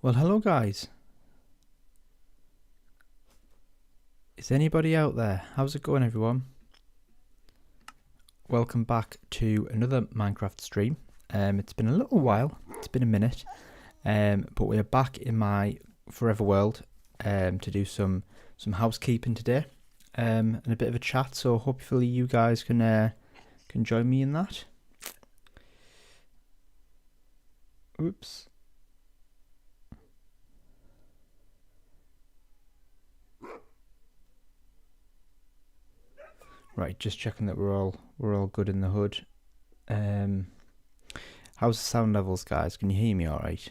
Well, hello guys. Is anybody out there? How's it going, everyone? Welcome back to another Minecraft stream. It's been a little while. It's been a minute. But we're back in my forever world to do some housekeeping today. And a bit of a chat. So hopefully you guys can join me in that. Oops. Right, just checking that we're all good in the hood. How's the sound levels, guys? Can you hear me all right?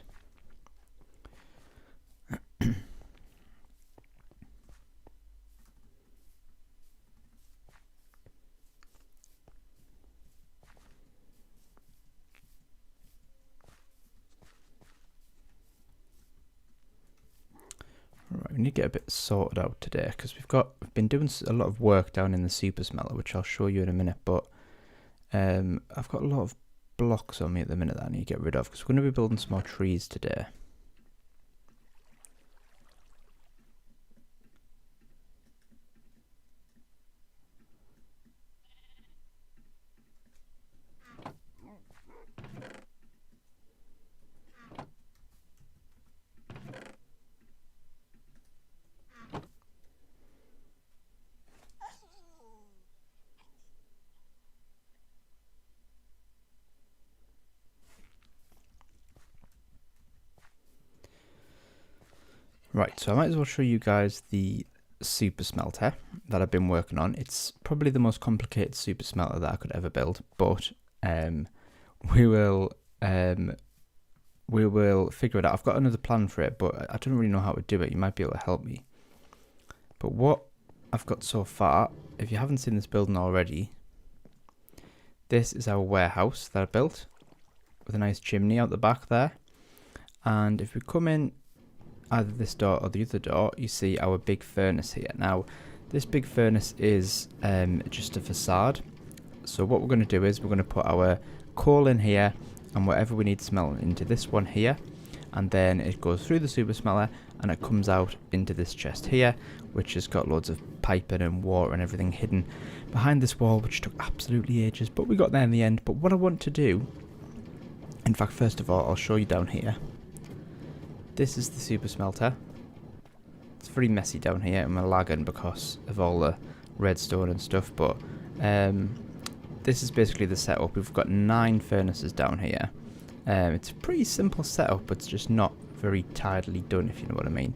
Right, we need to get a bit sorted out today because we've been doing a lot of work down in the super smelter, which I'll show you in a minute. But I've got a lot of blocks on me at the minute that I need to get rid of because we're going to be building some more trees today. Right, so I might as well show you guys the super smelter that I've been working on. It's probably the most complicated super smelter that I could ever build, but we will figure it out. I've got another plan for it, but I don't really know how to do it. You might be able to help me. But what I've got so far, if you haven't seen this building already, this is our warehouse that I built with a nice chimney out the back there. And if we come in either this door or the other door, you see our big furnace here. Now, this big furnace is just a facade. So what we're going to do is we're going to put our coal in here and whatever we need smelting into this one here. And then it goes through the super smelter and it comes out into this chest here, which has got loads of piping and water and everything hidden behind this wall, which took absolutely ages, but we got there in the end. But what I want to do, in fact, first of all, I'll show you down here. This is the super smelter. It's very messy down here and we're lagging because of all the redstone and stuff, but this is basically the setup. We've got 9 furnaces down here. It's a pretty simple setup, but it's just not very tidily done, if you know what I mean.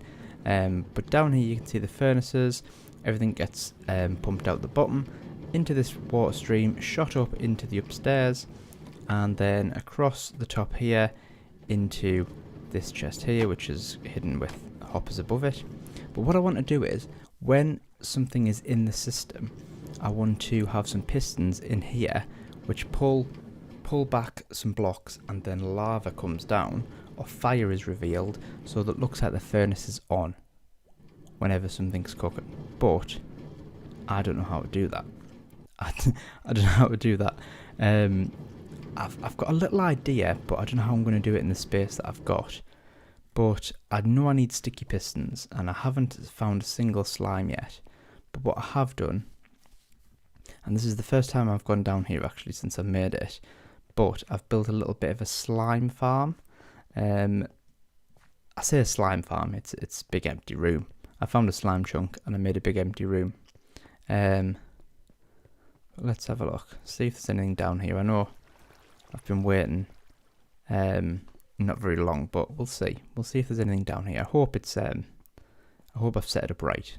But down here you can see the furnaces. Everything gets pumped out the bottom into this water stream, shot up into the upstairs, and then across the top here into this chest here, which is hidden with hoppers above it. But what I want to do is, when something is in the system, I want to have some pistons in here which pull back some blocks, and then lava comes down or fire is revealed, so that it looks like the furnace is on whenever something's cooking. But I don't know how to do that. I don't know how to do that. I've got a little idea, but I don't know how I'm going to do it in the space that I've got. But I know I need sticky pistons, and I haven't found a single slime yet. But what I have done, and this is the first time I've gone down here actually since I've made it, but I've built a little bit of a slime farm. I say a slime farm, it's a big empty room. I found a slime chunk and I made a big empty room. Let's have a look, see if there's anything down here. I know I've been waiting not very long, but we'll see. We'll see if there's anything down here. I hope it's I hope I've set it up right.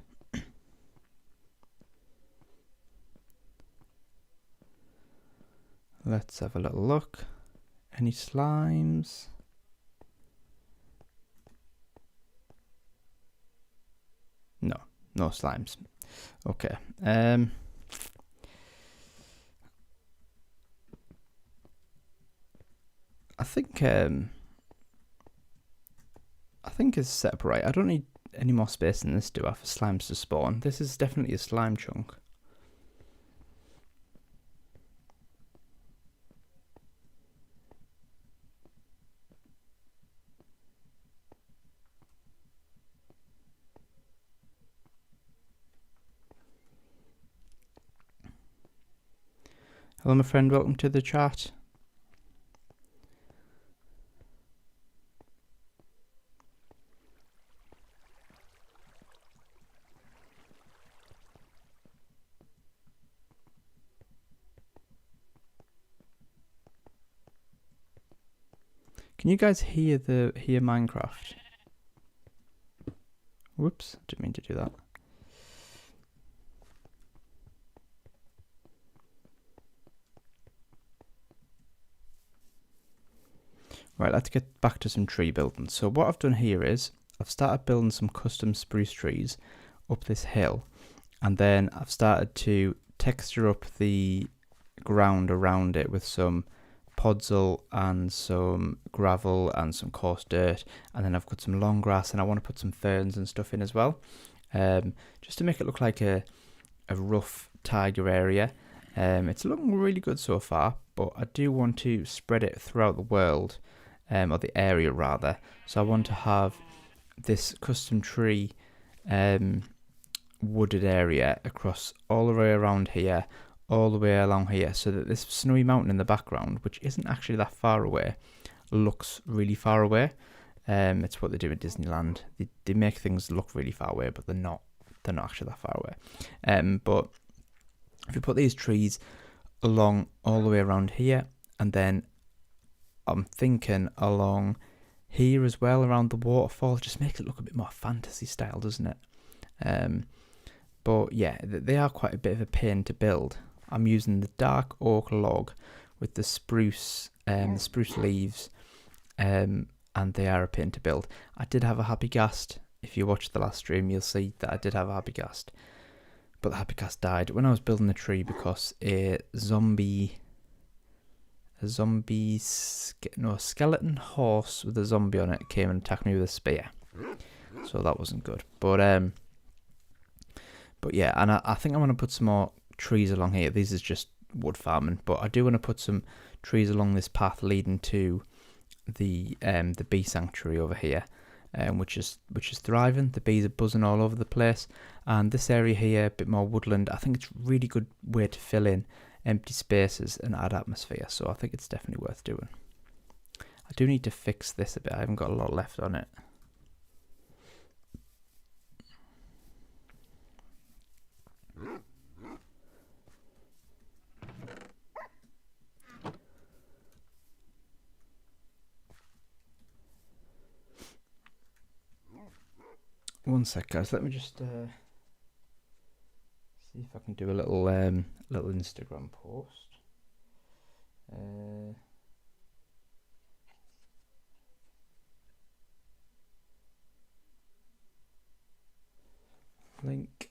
Let's have a little look. Any slimes? No, no slimes. Okay. I think it's set up right. I don't need any more space than this, do I, for slimes to spawn? This is definitely a slime chunk. Hello, my friend. Welcome to the chat. Can you guys hear Minecraft? Whoops, didn't mean to do that. Right, let's get back to some tree building. So what I've done here is I've started building some custom spruce trees up this hill, and then I've started to texture up the ground around it with some podzol and some gravel and some coarse dirt, and then I've got some long grass, and I want to put some ferns and stuff in as well, just to make it look like a rough tiger area. It's looking really good so far, but I do want to spread it throughout the world, or the area rather. So I want to have this custom tree wooded area across all the way around here, all the way along here, so that this snowy mountain in the background, which isn't actually that far away, looks really far away. It's what they do in Disneyland. They make things look really far away, but they're not actually that far away. But if you put these trees along all the way around here, and then I'm thinking along here as well around the waterfall, just makes it look a bit more fantasy style, doesn't it? But yeah, they are quite a bit of a pain to build. I'm using the dark oak log with the spruce leaves, and they are a pain to build. I did have a Happy Ghast. If you watched the last stream, you'll see that I did have a Happy Ghast, but the Happy Ghast died when I was building the tree because a skeleton horse with a zombie on it came and attacked me with a spear, so that wasn't good. But yeah, and I think I'm going to put some more trees along here. This is just wood farming, but I do want to put some trees along this path leading to the bee sanctuary over here, which is thriving. The bees are buzzing all over the place, and this area here, a bit more woodland. I think it's a really good way to fill in empty spaces and add atmosphere, so I think it's definitely worth doing. I do need to fix this a bit. I haven't got a lot left on it. One sec, guys. Let me just see if I can do a little Instagram post. Link.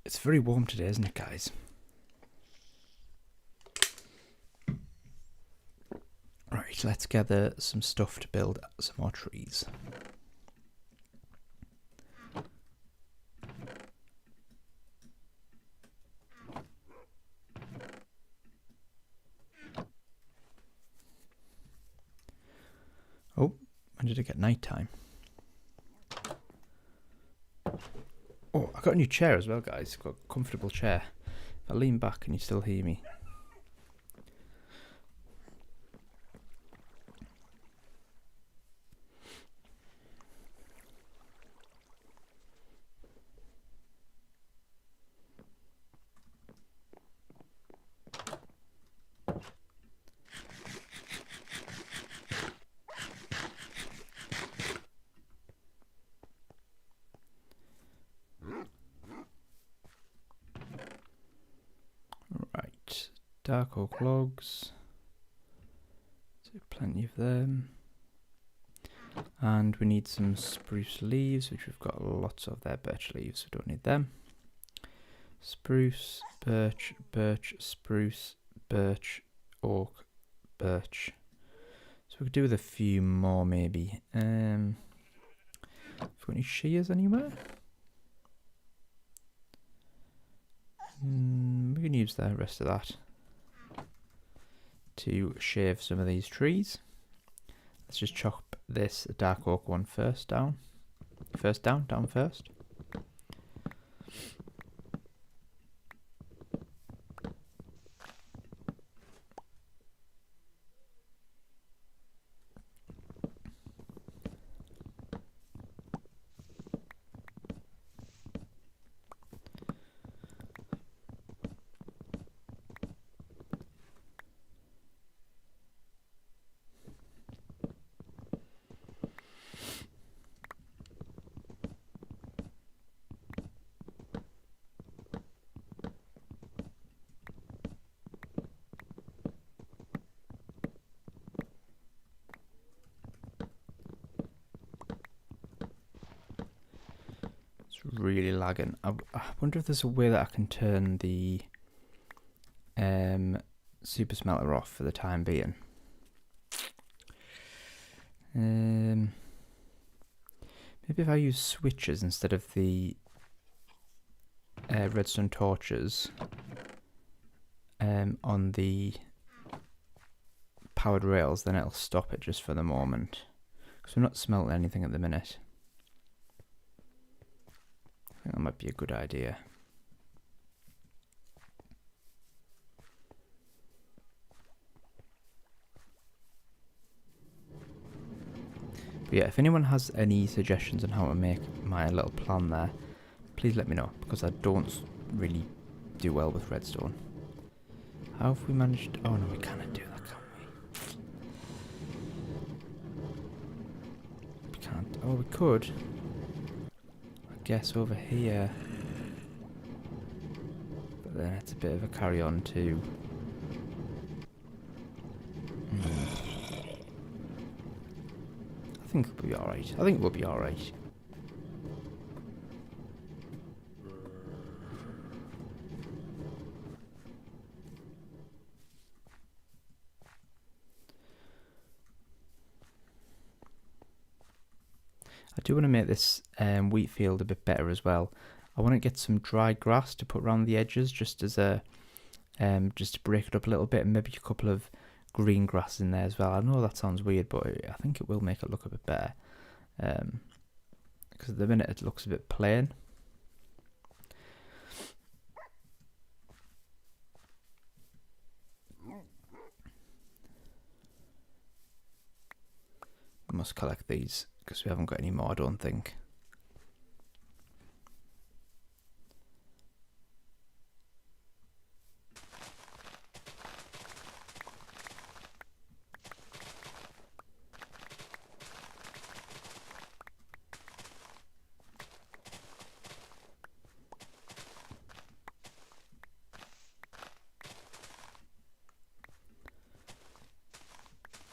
It's very warm today, isn't it, guys? Right, let's gather some stuff to build some more trees. Oh, when did it get night time? Oh, I got a new chair as well, guys. Got a comfortable chair. If I lean back, can you still hear me? Dark oak logs. So plenty of them. And we need some spruce leaves, which we've got lots of there. Birch leaves, we don't need them. Spruce, birch, birch, spruce, birch, oak, birch. So we could do with a few more maybe. Have we got any shears anywhere? We can use the rest of that to shave some of these trees. Let's just chop this dark oak one first down. Down first. Really lagging. I wonder if there's a way that I can turn the super smelter off for the time being. Maybe if I use switches instead of the redstone torches on the powered rails, then it'll stop it just for the moment. Because we're not smelting anything at the minute. I think that might be a good idea. But yeah, if anyone has any suggestions on how to make my little plan there, please let me know, because I don't really do well with redstone. How have we managed? Oh no, we cannot do that, can we? We can't. Oh, we could. I guess over here. But then it's a bit of a carry on too. I think we'll be alright. I think we'll be alright. I do want to make this wheat field a bit better as well. I want to get some dry grass to put around the edges, just as a just to break it up a little bit, and maybe a couple of green grass in there as well. I know that sounds weird, but I think it will make it look a bit better. Because at the minute it looks a bit plain. We must collect these because we haven't got any more, I don't think.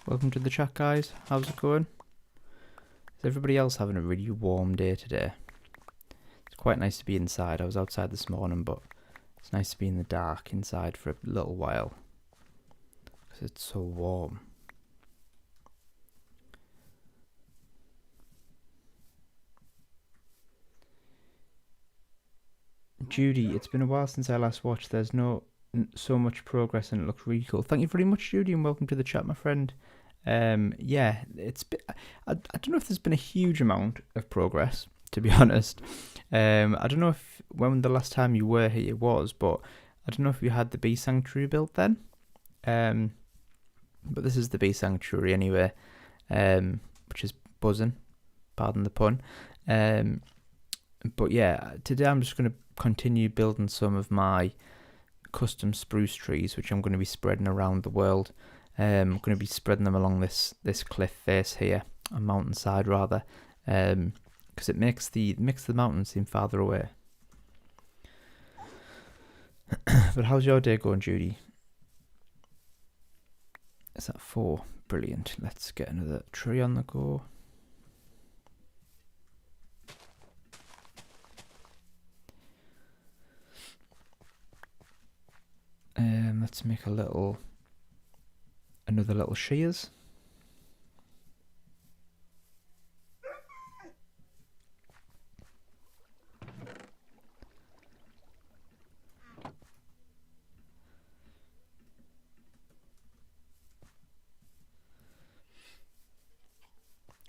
Welcome to the chat, guys. How's it going? Is everybody else having a really warm day today? It's quite nice to be inside. I was outside this morning, but it's nice to be in the dark inside for a little while because it's so warm. Judy, it's been a while since I last watched. There's so much progress and it looks really cool. Thank you very much, Judy, and welcome to the chat, my friend. Yeah, it's been, I don't know if there's been a huge amount of progress, to be honest. I don't know if when the last time you were here was, but I don't know if you had the bee sanctuary built then. But this is the bee sanctuary anyway, which is buzzing, pardon the pun. But yeah, today I'm just going to continue building some of my custom spruce trees, which I'm going to be spreading around the world. I'm going to be spreading them along this cliff face here, a mountainside rather, because it makes the mountains seem farther away. But how's your day going, Judy? Is that 4? Brilliant. Let's get another tree on the go. Let's make another little shears.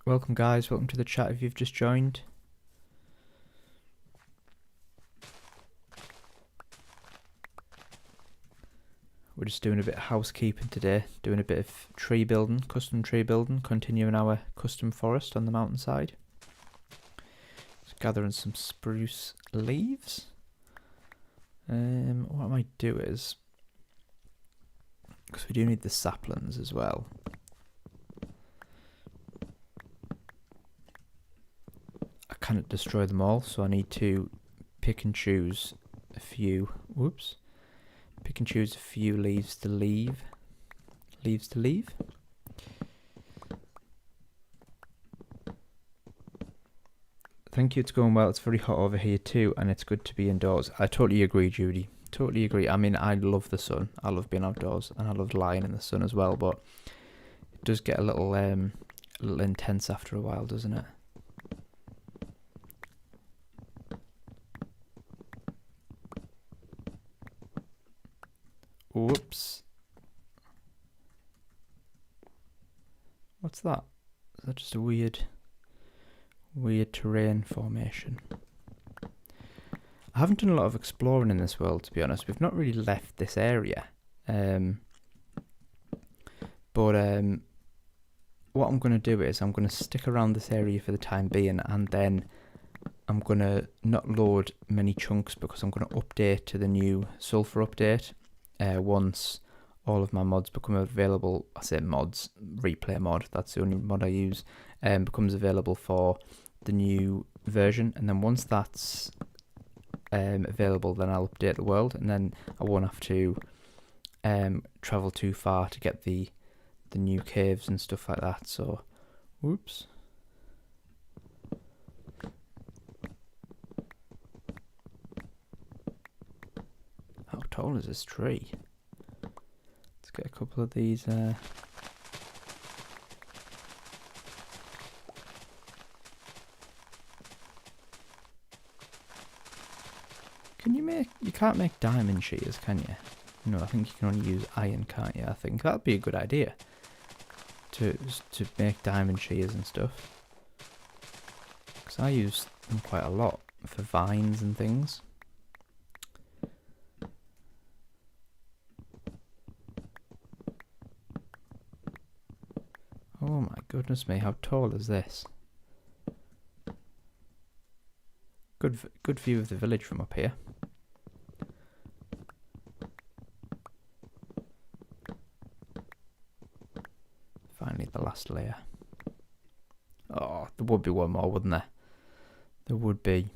Welcome guys, welcome to the chat if you've just joined. We're just doing a bit of housekeeping today, doing a bit of tree building, custom tree building, continuing our custom forest on the mountainside. Just gathering some spruce leaves. What I might do is, because we do need the saplings as well. I cannot destroy them all, so I need to pick and choose a few. Whoops. Pick and choose a few leaves to leave. Thank you, it's going well. It's very hot over here too, and it's good to be indoors. I totally agree, Judy. Totally agree. I mean, I love the sun. I love being outdoors, and I love lying in the sun as well, but it does get a little intense after a while, doesn't it? Whoops. What's that? Is that just a weird terrain formation? I haven't done a lot of exploring in this world, to be honest. We've not really left this area. But what I'm going to do is I'm going to stick around this area for the time being, and then I'm going to not load many chunks because I'm going to update to the new sulfur update. Once all of my mods become available, I say mods, replay mod, that's the only mod I use, becomes available for the new version, and then once that's available, then I'll update the world, and then I won't have to travel too far to get the new caves and stuff like that. So, whoops. How tall is this tree? Let's get a couple of these. You can't make diamond shears, can you? No, I think you can only use iron, can't you? I think that'd be a good idea to make diamond shears and stuff. Because I use them quite a lot for vines and things. Oh my goodness me, how tall is this? Good view of the village from up here. Finally the last layer. Oh, there would be one more, wouldn't there? There would be.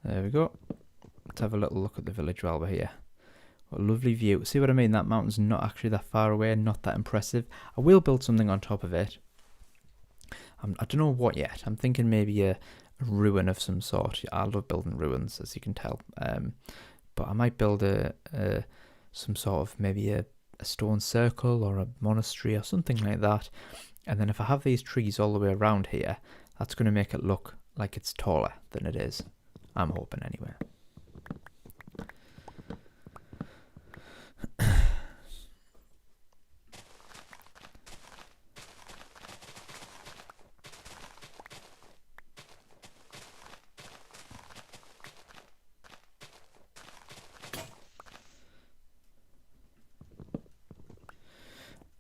There we go. Let's have a little look at the village while we're here. What a lovely view. See what I mean? That mountain's not actually that far away, not that impressive. I will build something on top of it. I don't know what yet. I'm thinking maybe a ruin of some sort. I love building ruins, as you can tell. But I might build some sort of maybe a stone circle or a monastery or something like that. And then if I have these trees all the way around here, that's going to make it look like it's taller than it is. I'm hoping anyway.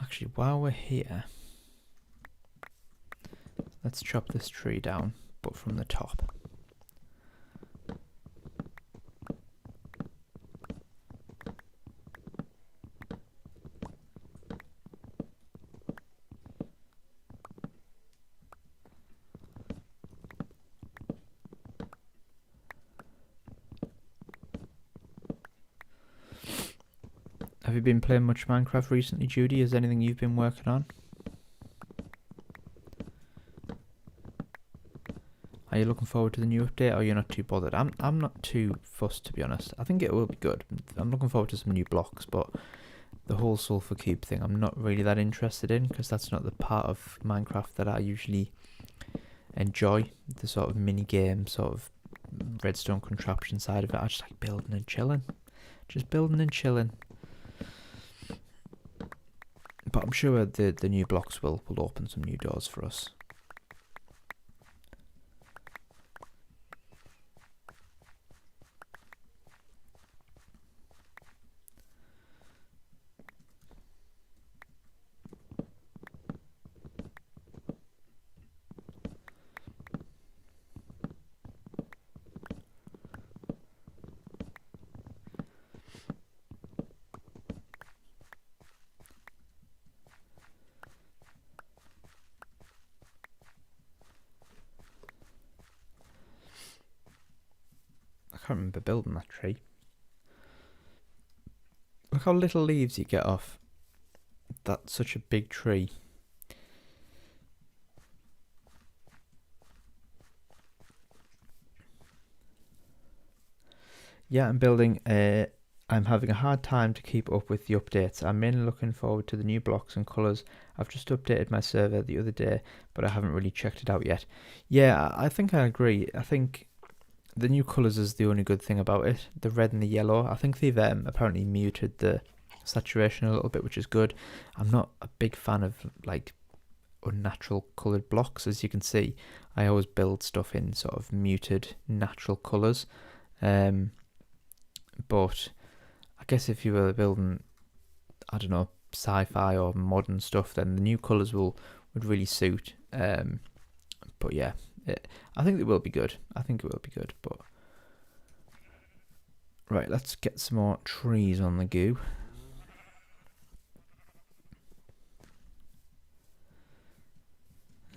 Actually, while we're here, let's chop this tree down, but from the top. Have you been playing much Minecraft recently, Judy? Is there anything you've been working on? Are you looking forward to the new update, or you're not too bothered? I'm not too fussed, to be honest. I think it will be good. I'm looking forward to some new blocks, but the whole sulfur cube thing I'm not really that interested in, because that's not the part of Minecraft that I usually enjoy. The sort of mini game, sort of redstone contraption side of it. I just like building and chilling. Just building and chilling. But I'm sure the new blocks will open some new doors for us. I can't remember building that tree. Look how little leaves you get off. That's such a big tree. Yeah, I'm building I'm having a hard time to keep up with the updates. I'm mainly looking forward to the new blocks and colours. I've just updated my server the other day, but I haven't really checked it out yet. Yeah, I think I agree. I think the new colours is the only good thing about it. The red and the yellow. I think they've apparently muted the saturation a little bit, which is good. I'm not a big fan of like unnatural coloured blocks. As you can see, I always build stuff in sort of muted natural colours. But I guess if you were building, I don't know, sci-fi or modern stuff, then the new colours would really suit. But yeah, I think it will be good. I think it will be good. But right, let's get some more trees on the go.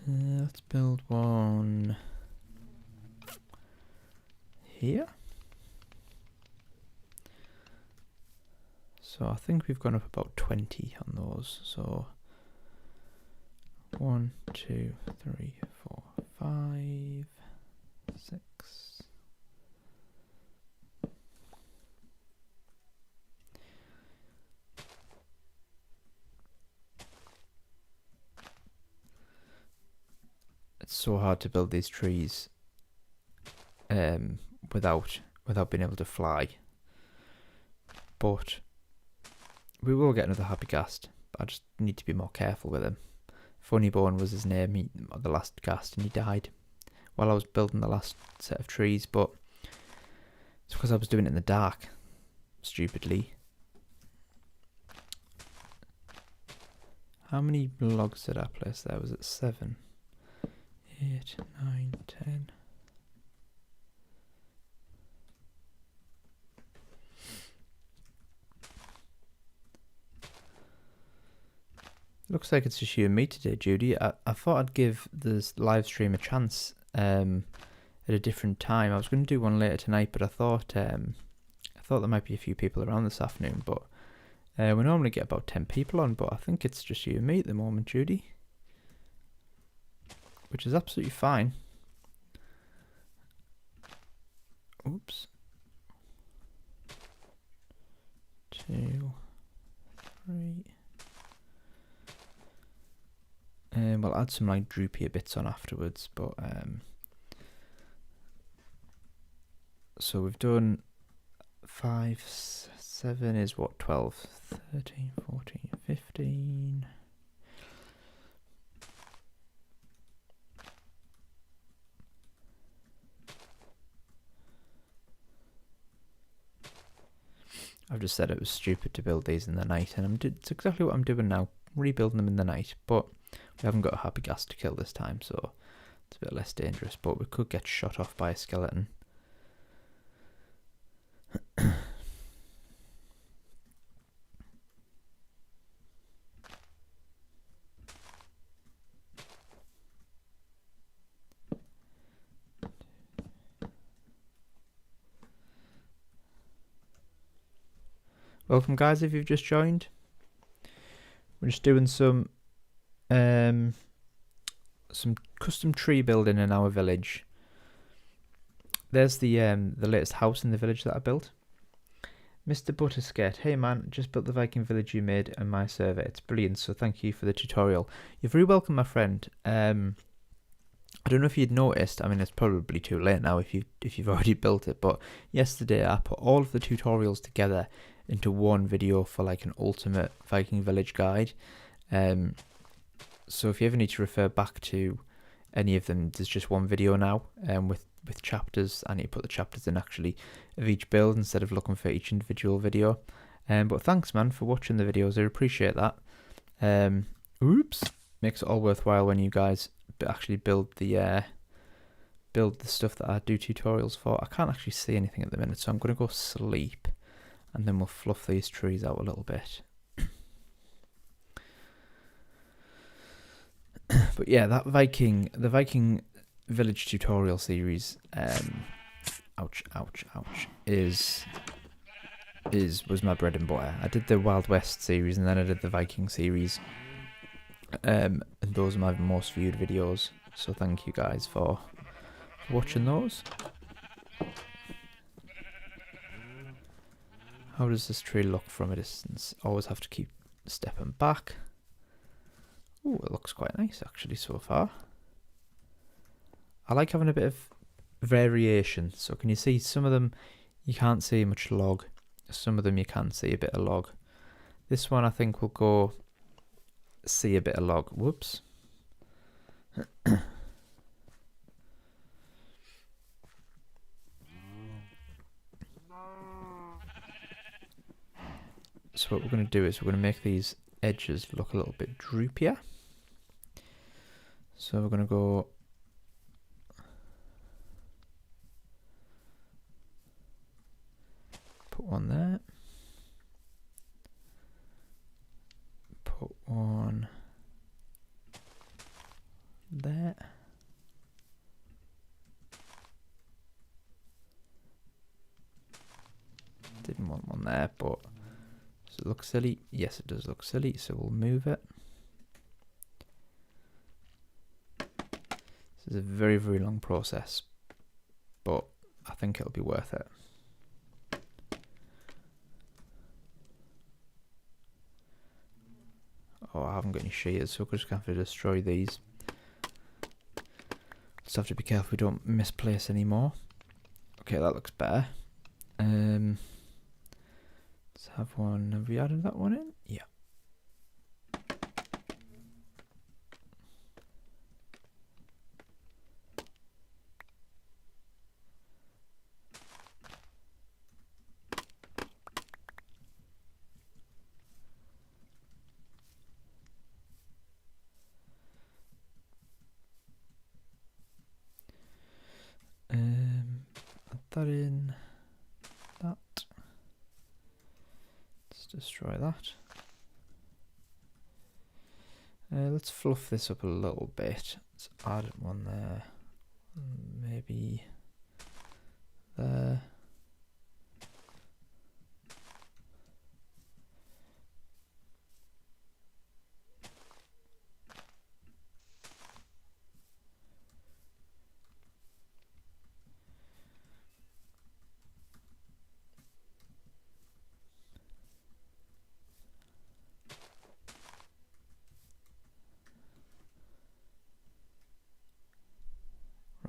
Let's build one here. So I think we've gone up about 20 on those. So 1, 2, 3, 4, 5, 6. It's so hard to build these trees without being able to fly. But we will get another Happy Ghast. I just need to be more careful with him. Funnybone was his name, the last ghast, and he died while I was building the last set of trees, but it's because I was doing it in the dark, stupidly. How many logs did I place there? Was it 7, 8, 9, 10? Looks like it's just you and me today, Judy. I thought I'd give this live stream a chance at a different time. I was going to do one later tonight, but I thought there might be a few people around this afternoon. But we normally get about 10 people on, but I think it's just you and me at the moment, Judy, which is absolutely fine. Oops. 2, 3. We'll add some like droopier bits on afterwards, but so we've done 5, 7 is what, 12, 13, 14, 15. I've just said it was stupid to build these in the night, and it's exactly what I'm doing now, rebuilding them in the night, but we haven't got a Happy Ghast to kill this time, so it's a bit less dangerous, but we could get shot off by a skeleton. Welcome guys if you've just joined. We're just doing some custom tree building in our village. there's the latest house in the village that I built. Mr. Buttersket, hey man, just built the Viking village you made on my server. It's brilliant, so thank you for the tutorial. You're very welcome, my friend. I don't know if you'd noticed. I mean, it's probably too late now if you've already built it. But yesterday I put all of the tutorials together into one video for like an ultimate Viking village guide. So if you ever need to refer back to any of them, there's just one video now. With chapters. I need to put the chapters in actually of each build instead of looking for each individual video. But thanks, man, for watching the videos. I appreciate that. Oops, makes it all worthwhile when you guys actually build the stuff that I do tutorials for. I can't actually see anything at the minute, so I'm going to go sleep, and then we'll fluff these trees out a little bit. But yeah, the Viking village tutorial series, ouch, was my bread and butter. I did the Wild West series, and then I did the Viking series, and those are my most viewed videos, so thank you guys for watching those. How does this tree look from a distance? Always have to keep stepping back. Ooh, it looks quite nice actually so far. I like having a bit of variation. So can you see some of them you can't see much log. Some of them you can see a bit of log. This one I think will go see a bit of log. Whoops. So what we're going to do is we're going to make these edges look a little bit droopier. So we're going to go put one there, put one there, didn't want one there, but does it look silly? Yes, it does look silly, so we'll move it. This is a very, very long process, but I think it'll be worth it. Oh, I haven't got any shears, so we're just going to have to destroy these. Just have to be careful we don't misplace any more. Okay, that looks better. Let's have one. Have we added that one in? Yeah. Add that in. That. Let's destroy that. Let's fluff this up a little bit. Let's add one there. Maybe there.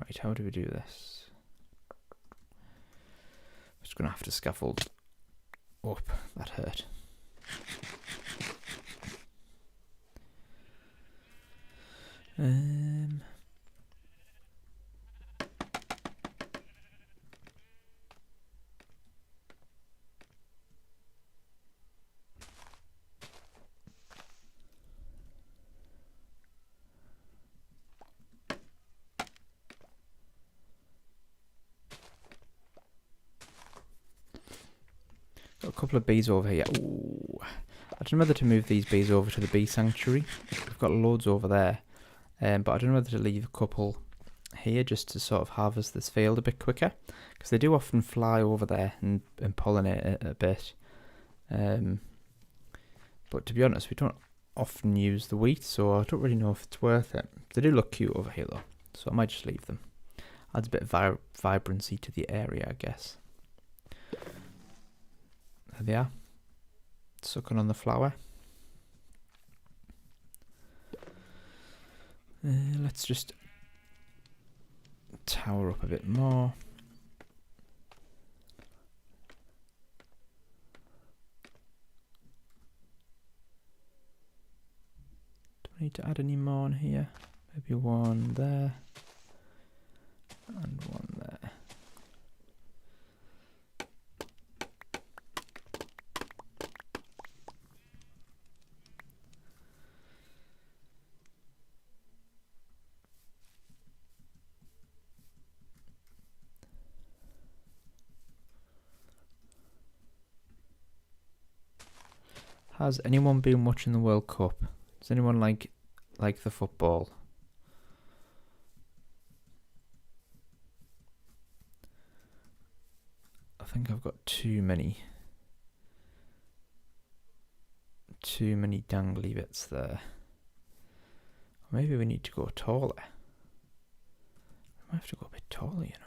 Right, how do we do this? I'm just going to have to scaffold up. That hurt. Got a couple of bees over here. Ooh. I don't know whether to move these bees over to the bee sanctuary. We've got loads over there. But I don't know whether to leave a couple here just to sort of harvest this field a bit quicker. Because they do often fly over there and pollinate it a bit. But to be honest, we don't often use the wheat, so I don't really know if it's worth it. They do look cute over here though, so I might just leave them. Adds a bit of vibrancy to the area, I guess. There they are. Sucking on the flower. Let's just tower up a bit more. Do I need to add any more on here? Maybe one there and one there. Has anyone been watching the World Cup? Does anyone like the football? I think I've got too many dangly bits there. Maybe we need to go taller. I might have to go a bit taller, you know.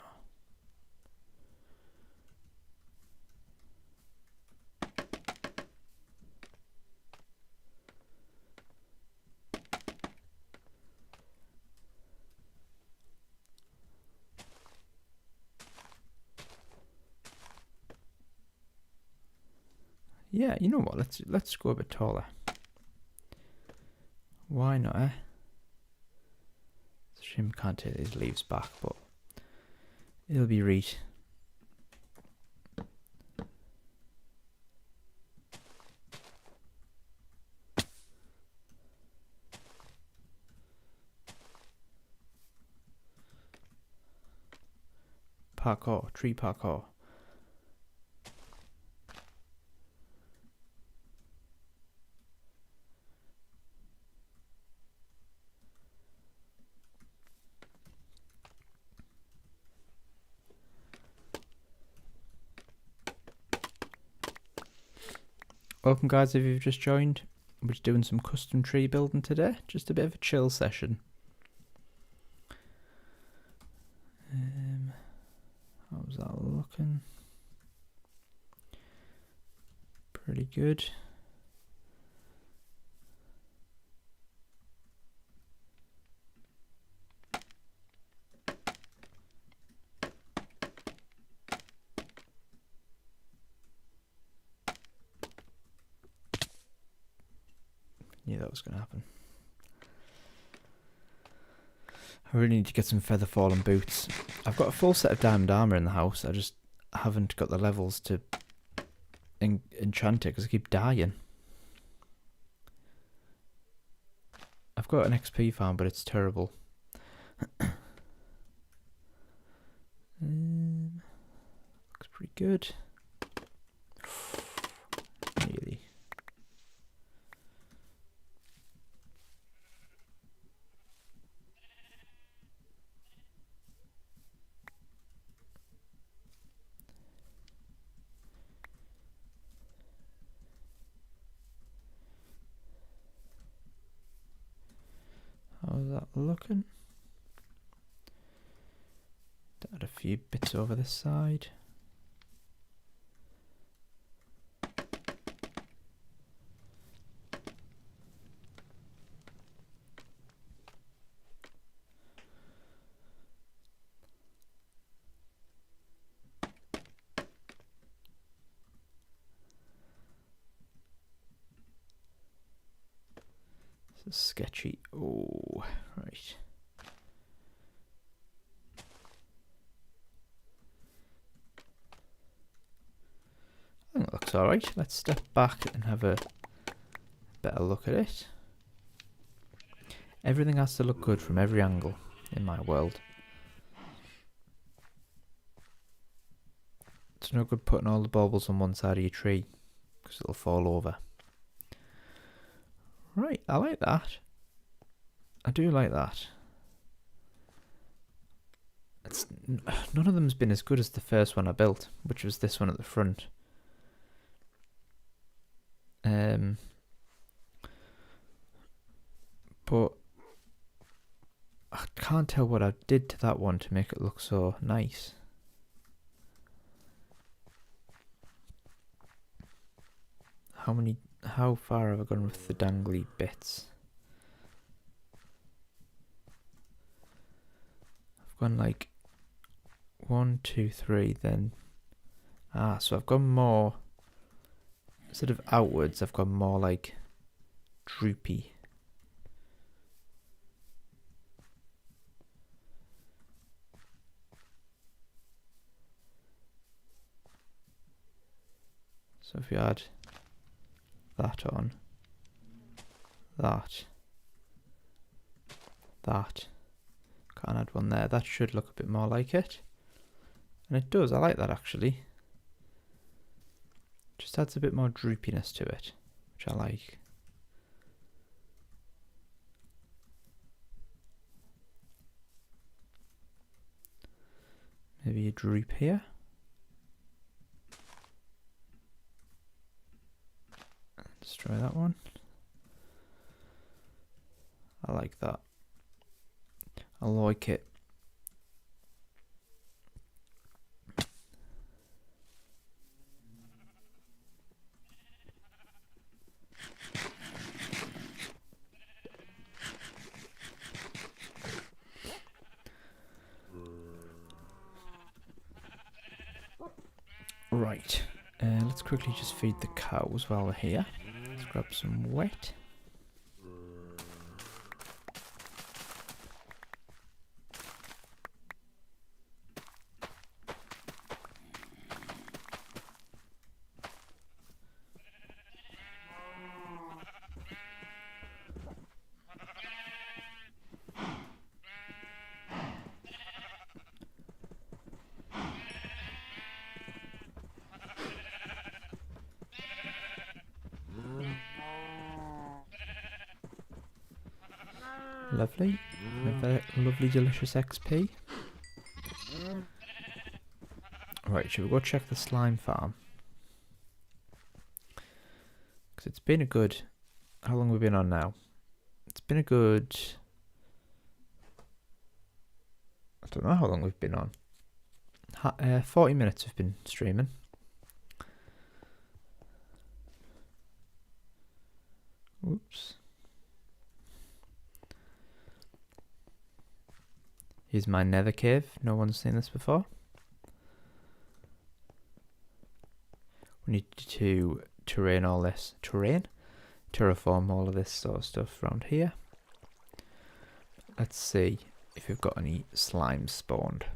Yeah, you know what? Let's go a bit taller. Why not, eh? It's a shame we can't take these leaves back, but it'll be right. Parkour, tree parkour. Welcome guys, if you've just joined. We're just doing some custom tree building today. Just a bit of a chill session. How's that looking? Pretty good. Knew that was going to happen. I really need to get some feather falling boots. I've got a full set of diamond armor in the house. I just haven't got the levels to enchant it because I keep dying. I've got an XP farm, but it's terrible. Looks pretty good. Really. How's that looking? Add a few bits over this side. This is sketchy. Oh, right. I think it looks alright. Let's step back and have a better look at it. Everything has to look good from every angle in my world. It's no good putting all the baubles on one side of your tree because it'll fall over. Right, I like that. I do like that. None of them's been as good as the first one I built, which was this one at the front. But I I can't tell what I did to that one to make it look so nice. How far have I gone with the dangly bits? I've gone like 1, 2, 3, then so I've gone more instead of outwards, I've gone more like droopy. So if we add that on, that, can't add one there, that should look a bit more like it. And it does, I like that actually. Just adds a bit more droopiness to it, which I like. Maybe a droop here. Let's try that one. I like that. I like it. Right, let's quickly just feed the cows while we're here. Let's grab some wet. Lovely. Lovely, delicious XP. Right, should we go check the slime farm? Because it's been a good... How long have we been on now? It's been a good... I don't know how long we've been on. 40 minutes we've been streaming. Oops. Here's my nether cave. No one's seen this before. We need to terraform all of this sort of stuff around here. Let's see if we've got any slime spawned.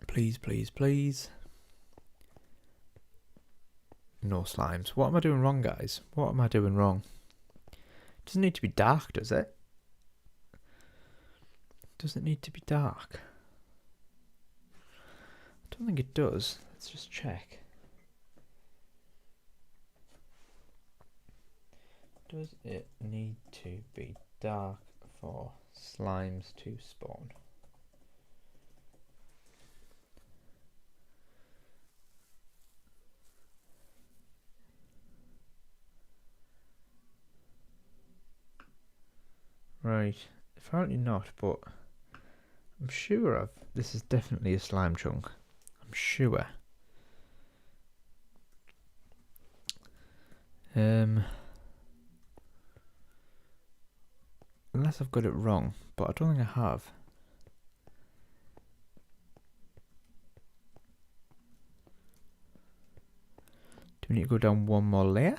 Please, please, please. No slimes. What am I doing wrong, guys? What am I doing wrong? It doesn't need to be dark, does it? Does it need to be dark? I don't think it does. Let's just check. Does it need to be dark for slimes to spawn? Right, apparently not, but I'm sure this is definitely a slime chunk. I'm sure. Unless I've got it wrong, but I don't think I have. Do we need to go down one more layer?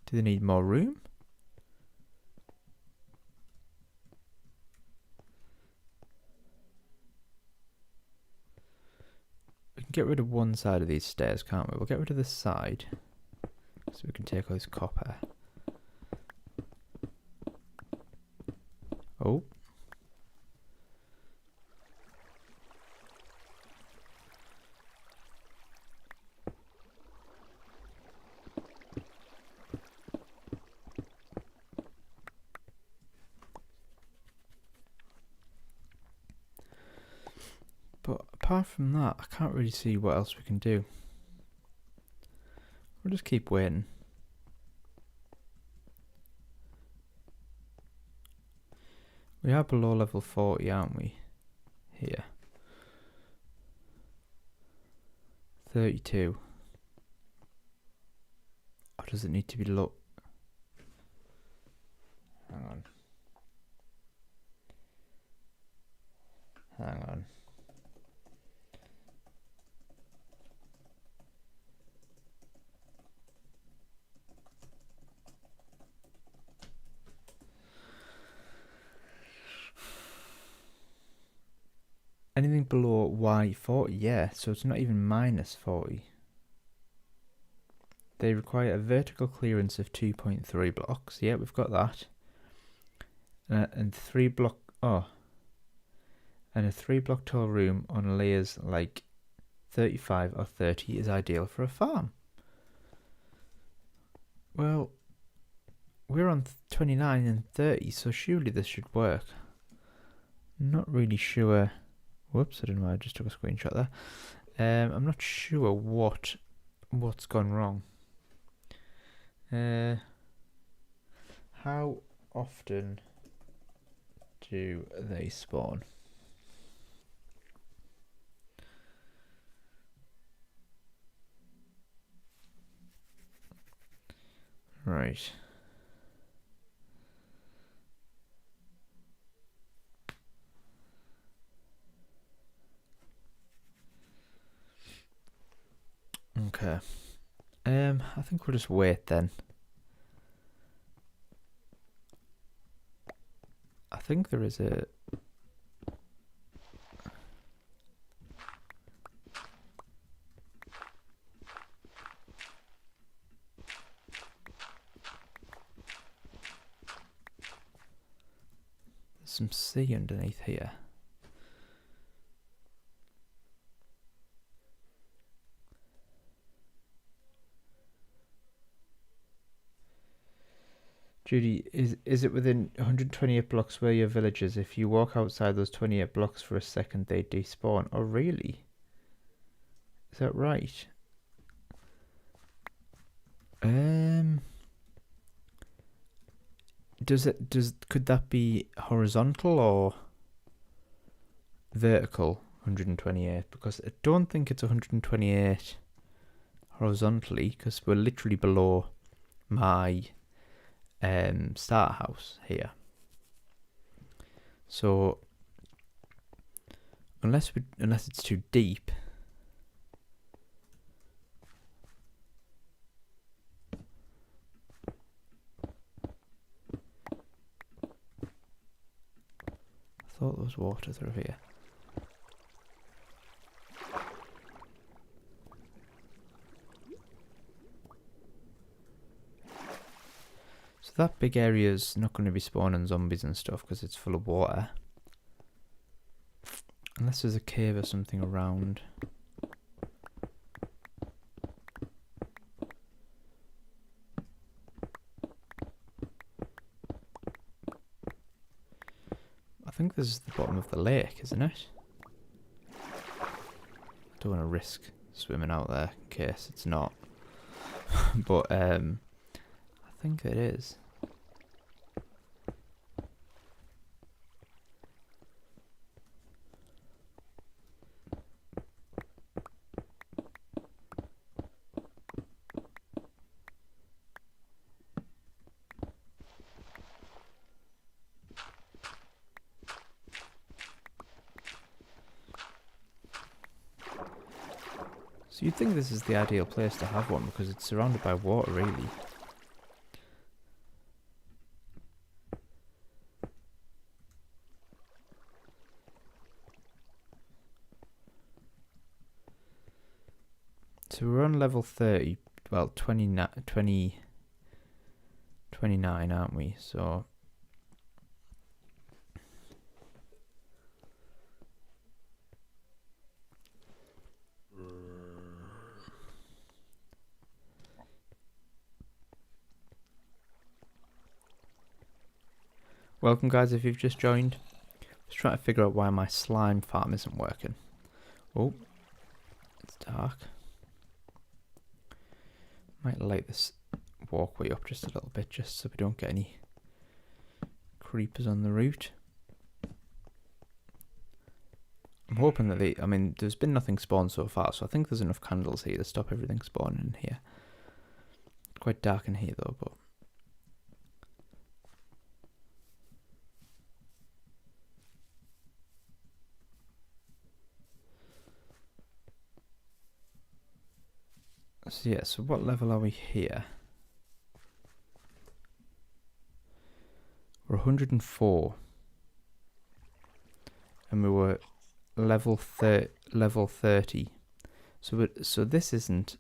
Do they need more room? We can get rid of one side of these stairs, can't we? We'll get rid of this side, so we can take all this copper. Oh. apart from that, I can't really see what else we can do. We'll just keep waiting. We are below level 40, aren't we? Here. 32. Or does it need to be low? Hang on. Hang on. Anything below Y40, yeah, so it's not even minus 40. They require a vertical clearance of 2.3 blocks. Yeah, we've got that. And 3 block, oh. And a 3 block tall room on layers like 35 or 30 is ideal for a farm. Well, we're on 29 and 30, so surely this should work. Not really sure. Whoops, I don't know why I just took a screenshot there. I'm not sure what's gone wrong. How often do they spawn? Right. Okay. I think we'll just wait then. I think there is a... There's some sea underneath here. Judy, is it within 128 blocks where your village is? If you walk outside those 28 blocks for a second, they despawn. Oh, really? Is that right? Could that be horizontal or vertical 128? Because I don't think it's 128 horizontally, because we're literally below my starter house here. So unless it's too deep. I thought there was water through here. So that big area is not going to be spawning zombies and stuff because it's full of water. Unless there's a cave or something around. I think this is the bottom of the lake, isn't it? Don't want to risk swimming out there in case it's not. But I think it is. So you'd think this is the ideal place to have one because it's surrounded by water, really. So we're on level 30, well 29, aren't we? So welcome guys if you've just joined. Just trying to figure out why my slime farm isn't working. Oh, it's dark. Might light this walkway up just a little bit, just so we don't get any creepers on the route. I'm hoping that I mean, there's been nothing spawned so far, so I think there's enough candles here to stop everything spawning in here. It's quite dark in here though, but... So yeah, so what level are we here? We're 104. And we were level 30. So this isn't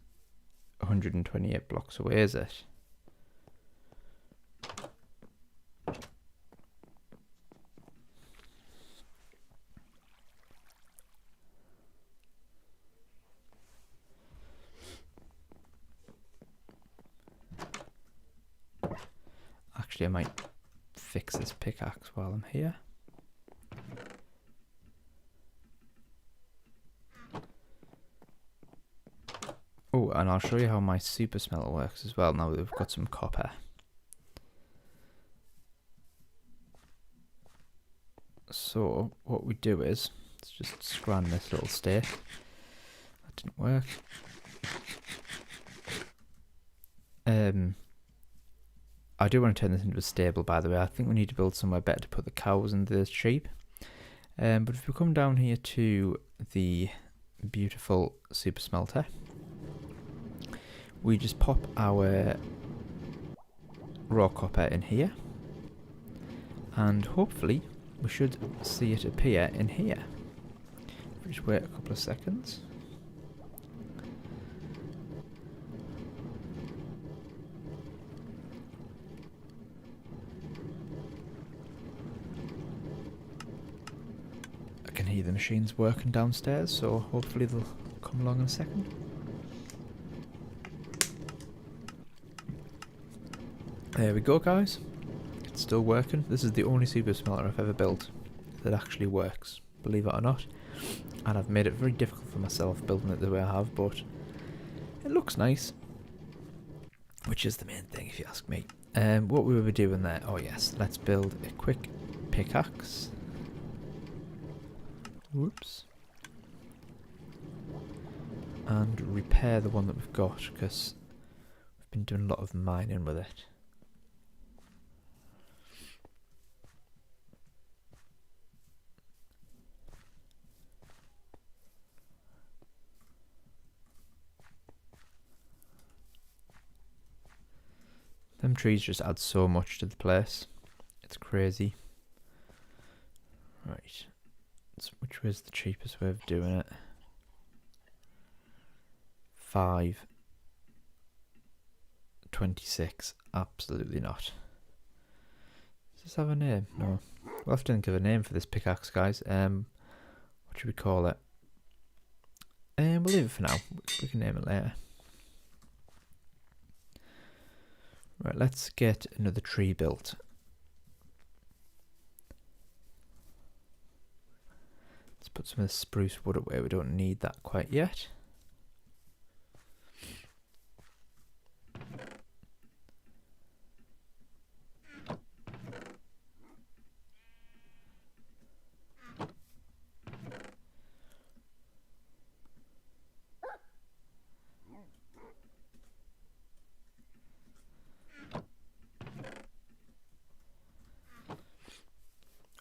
128 blocks away, is it? Actually, I might fix this pickaxe while I'm here. Oh, and I'll show you how my super smelter works as well now that we've got some copper. So what we do is, let's just scran this little stair. That didn't work. I do want to turn this into a stable, by the way. I think we need to build somewhere better to put the cows and the sheep. But if we come down here to the beautiful super smelter, we just pop our raw copper in here, and hopefully we should see it appear in here. Just wait a couple of seconds. I can hear the machines working downstairs, so hopefully they'll come along in a second. There we go, guys. It's still working. This is the only super smelter I've ever built that actually works, believe it or not. And I've made it very difficult for myself building it the way I have, but it looks nice, which is the main thing if you ask me. What we were doing there, oh yes, let's build a quick pickaxe. Whoops. And repair the one that we've got, because we've been doing a lot of mining with it. Them trees just add so much to the place. It's crazy. Right. Which was the cheapest way of doing it? 5.26. Absolutely not. Does this have a name? No. We'll have to think of a name for this pickaxe, guys. What should we call it? We'll leave it for now. We can name it later. Right, let's get another tree built. Let's put some of the spruce wood away. We don't need that quite yet.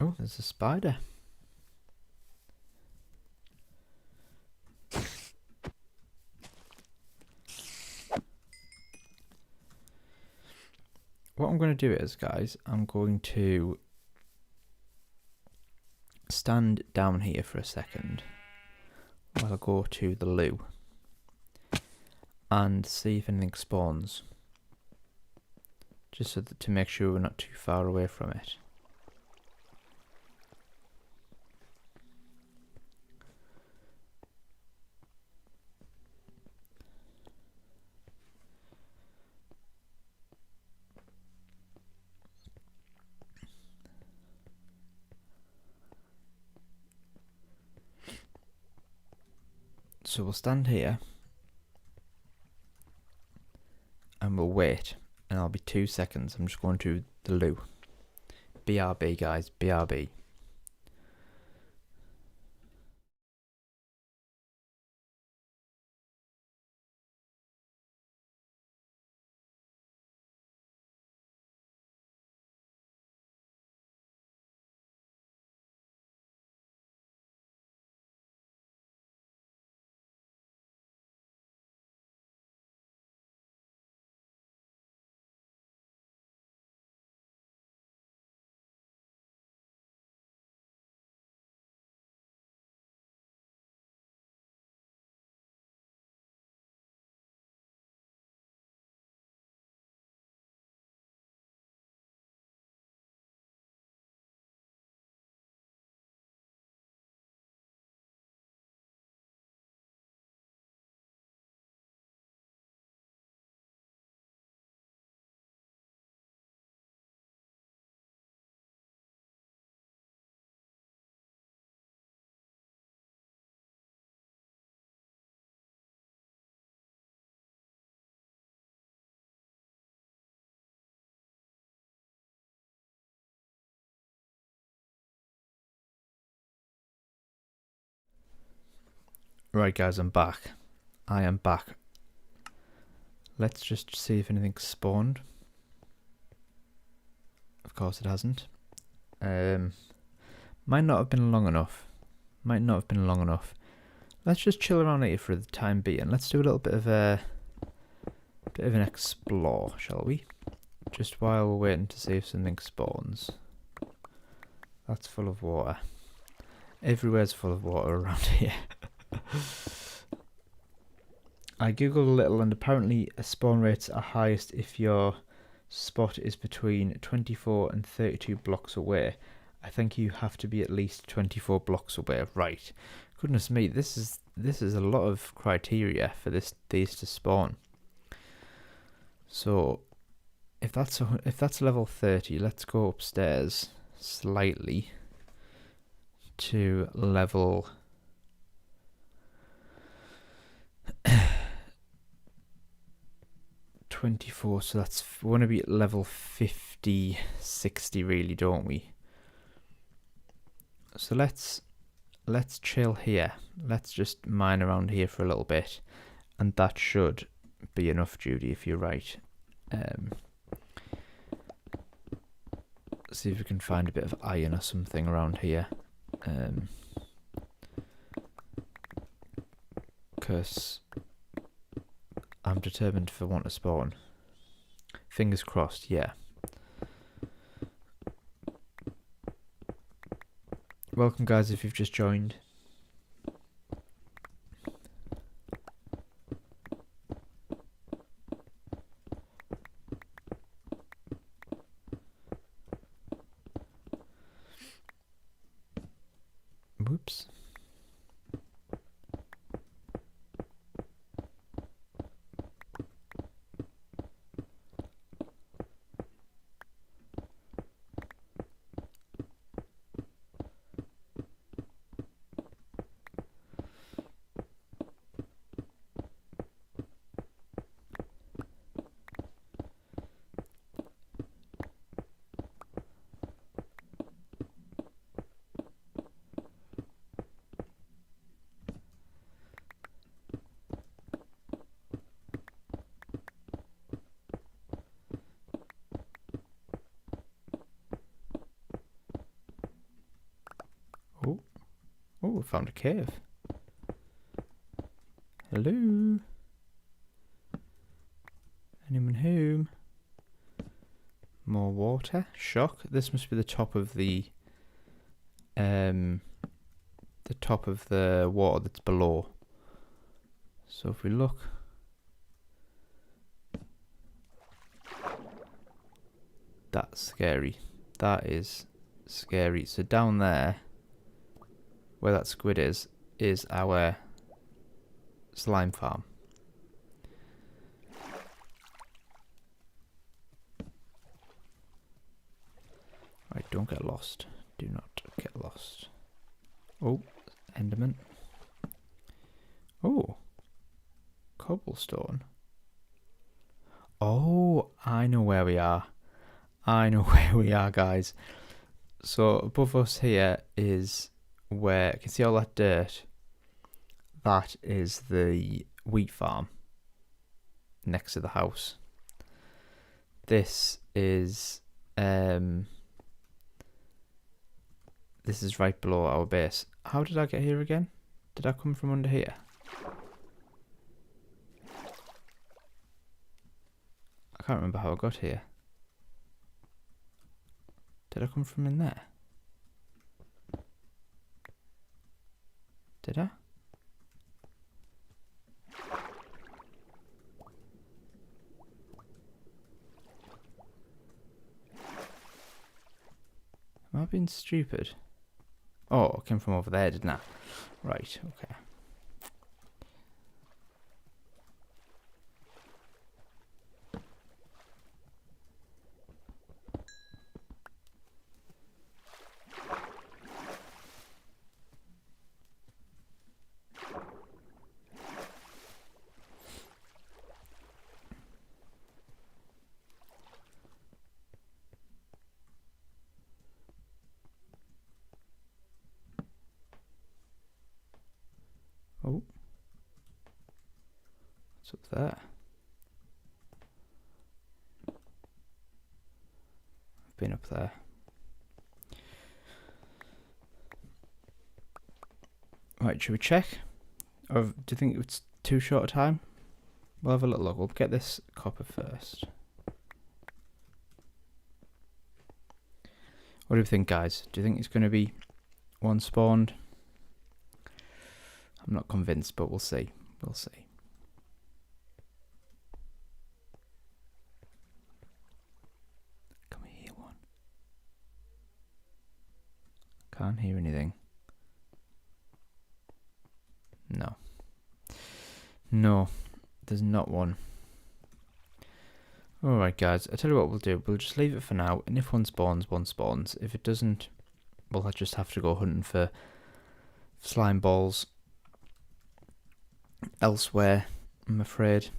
Oh, there's a spider. What I'm going to do is, guys, I'm going to stand down here for a second while I go to the loo and see if anything spawns, just so that to make sure we're not too far away from it. So we'll stand here and we'll wait, and I'll be 2 seconds. I'm just going to the loo. BRB, guys, BRB. Right, guys, I'm back. I am back. Let's just see if anything's spawned. Of course it hasn't. Might not have been long enough. Let's just chill around here for the time being. Let's do a little bit of an explore, shall we? Just while we're waiting to see if something spawns. That's full of water. Everywhere's full of water around here. I googled a little, and apparently spawn rates are highest if your spot is between 24 and 32 blocks away. I think you have to be at least 24 blocks away. Right. Goodness me, this is a lot of criteria for these to spawn. So if that's level 30, let's go upstairs slightly to level 24, so we want to be at level 50, 60 really, don't we? So let's chill here. Let's just mine around here for a little bit, and that should be enough, Judy, if you're right. See if we can find a bit of iron or something around here. Because I'm determined for one to spawn. Fingers crossed, yeah. Welcome, guys, if you've just joined. Whoops. Oh, we found a cave. Hello? Anyone home? More water? Shock. This must be the top of the water that's below. So if we look, that's scary. That is scary. So down there, where that squid is our slime farm. Right, don't get lost. Do not get lost. Oh, Enderman. Oh, cobblestone. Oh, I know where we are. I know where we are, guys. So above us here is where you can see all that dirt. That is the wheat farm next to the house. This is right below our base. How did I get here again? Did I come from under here? I can't remember how I got here. Did I come from in there? Did I? Am I being stupid? Oh, I came from over there, didn't I? Right, okay. Oh. What's up there? I've been up there. Right, should we check? Or do you think it's too short a time? We'll have a little look. We'll get this copper first. What do you think, guys? Do you think it's going to be one spawned? I'm not convinced, but we'll see. We'll see. Can we hear one? Can't hear anything. No. No, there's not one. Alright guys, I'll tell you what we'll do. We'll just leave it for now, and if one spawns, one spawns. If it doesn't, we'll just have to go hunting for slime balls elsewhere, I'm afraid.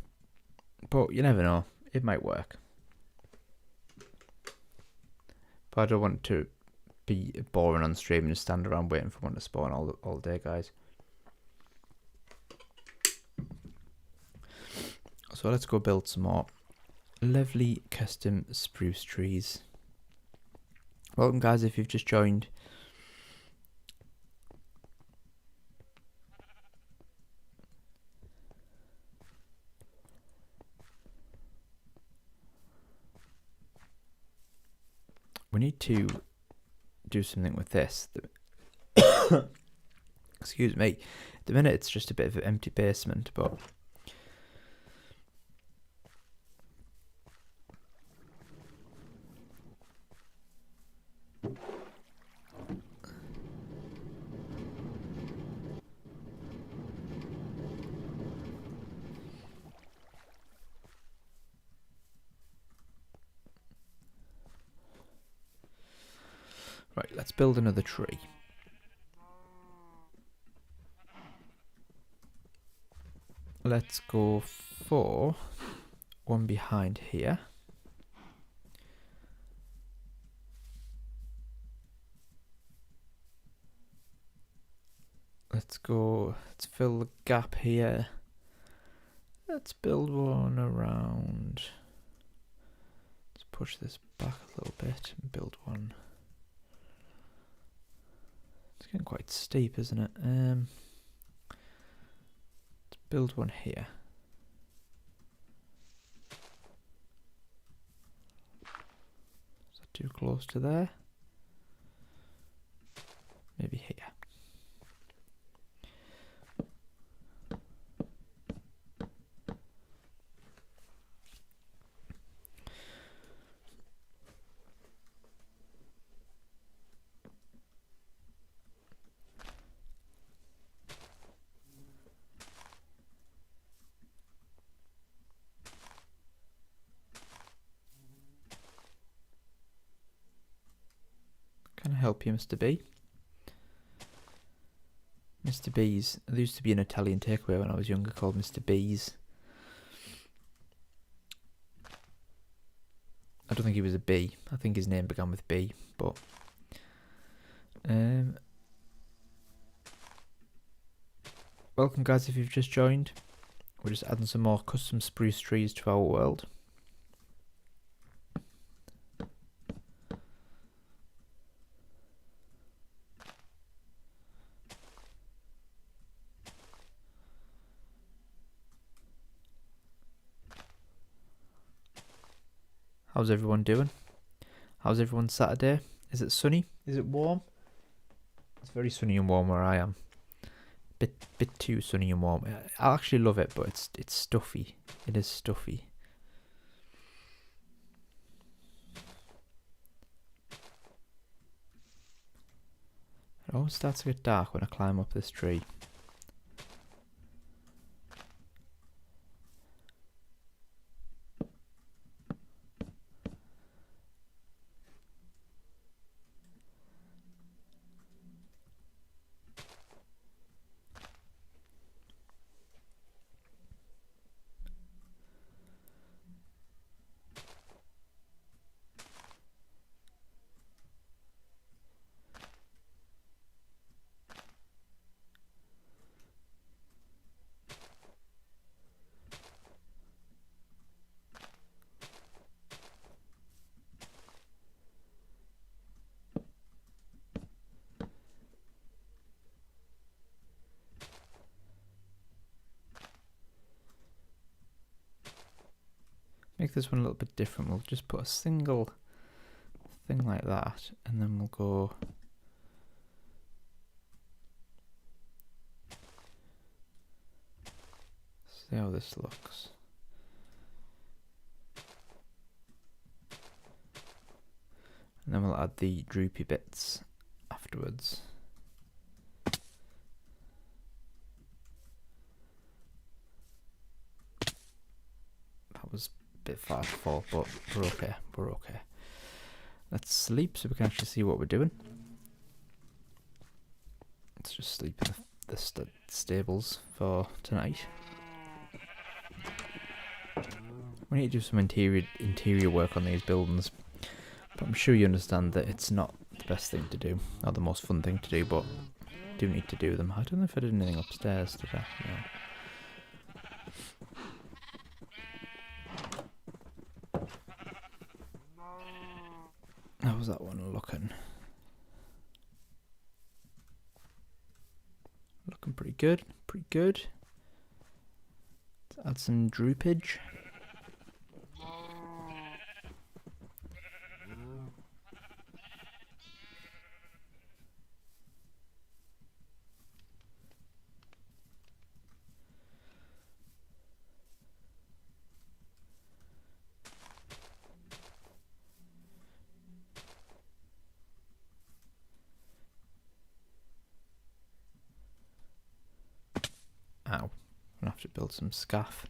But you never know, it might work. But I don't want to be boring on stream and stand around waiting for one to spawn all day, guys. So let's go build some more lovely custom spruce trees. Welcome guys if you've just joined. We need to do something with this. Excuse me. At the minute it's just a bit of an empty basement, but right, let's build another tree. Let's go for one behind here. Let's fill the gap here. Let's build one around. Let's push this back a little bit and build one. It's getting quite steep, isn't it? Let's build one here. Is that too close to there? Maybe here. Can I help you, Mr. B? Mr. Mr. B's. There used to be an Italian takeaway when I was younger called Mr. B's. I don't think he was a B. I think his name began with B, but welcome guys if you've just joined. We're just adding some more custom spruce trees to our world. How's everyone doing? How's everyone's Saturday? Is it sunny? Is it warm? It's very sunny and warm where I am. Bit too sunny and warm. I actually love it, but it's stuffy. It is stuffy. It always starts to get dark when I climb up this tree. Make this one a little bit different. We'll just put a single thing like that, and then we'll go see how this looks. And then we'll add the droopy bits afterwards. That was bit far to fall, but we're okay. We're okay. Let's sleep so we can actually see what we're doing. Let's just sleep in the stables for tonight. We need to do some interior work on these buildings, but I'm sure you understand that it's not the best thing to do, or the most fun thing to do, but I do need to do them. I don't know if I did anything upstairs, did I? No. How's that one looking? Looking pretty good, pretty good. Let's add some droopage. Ow, I'm gonna have to build some scaff.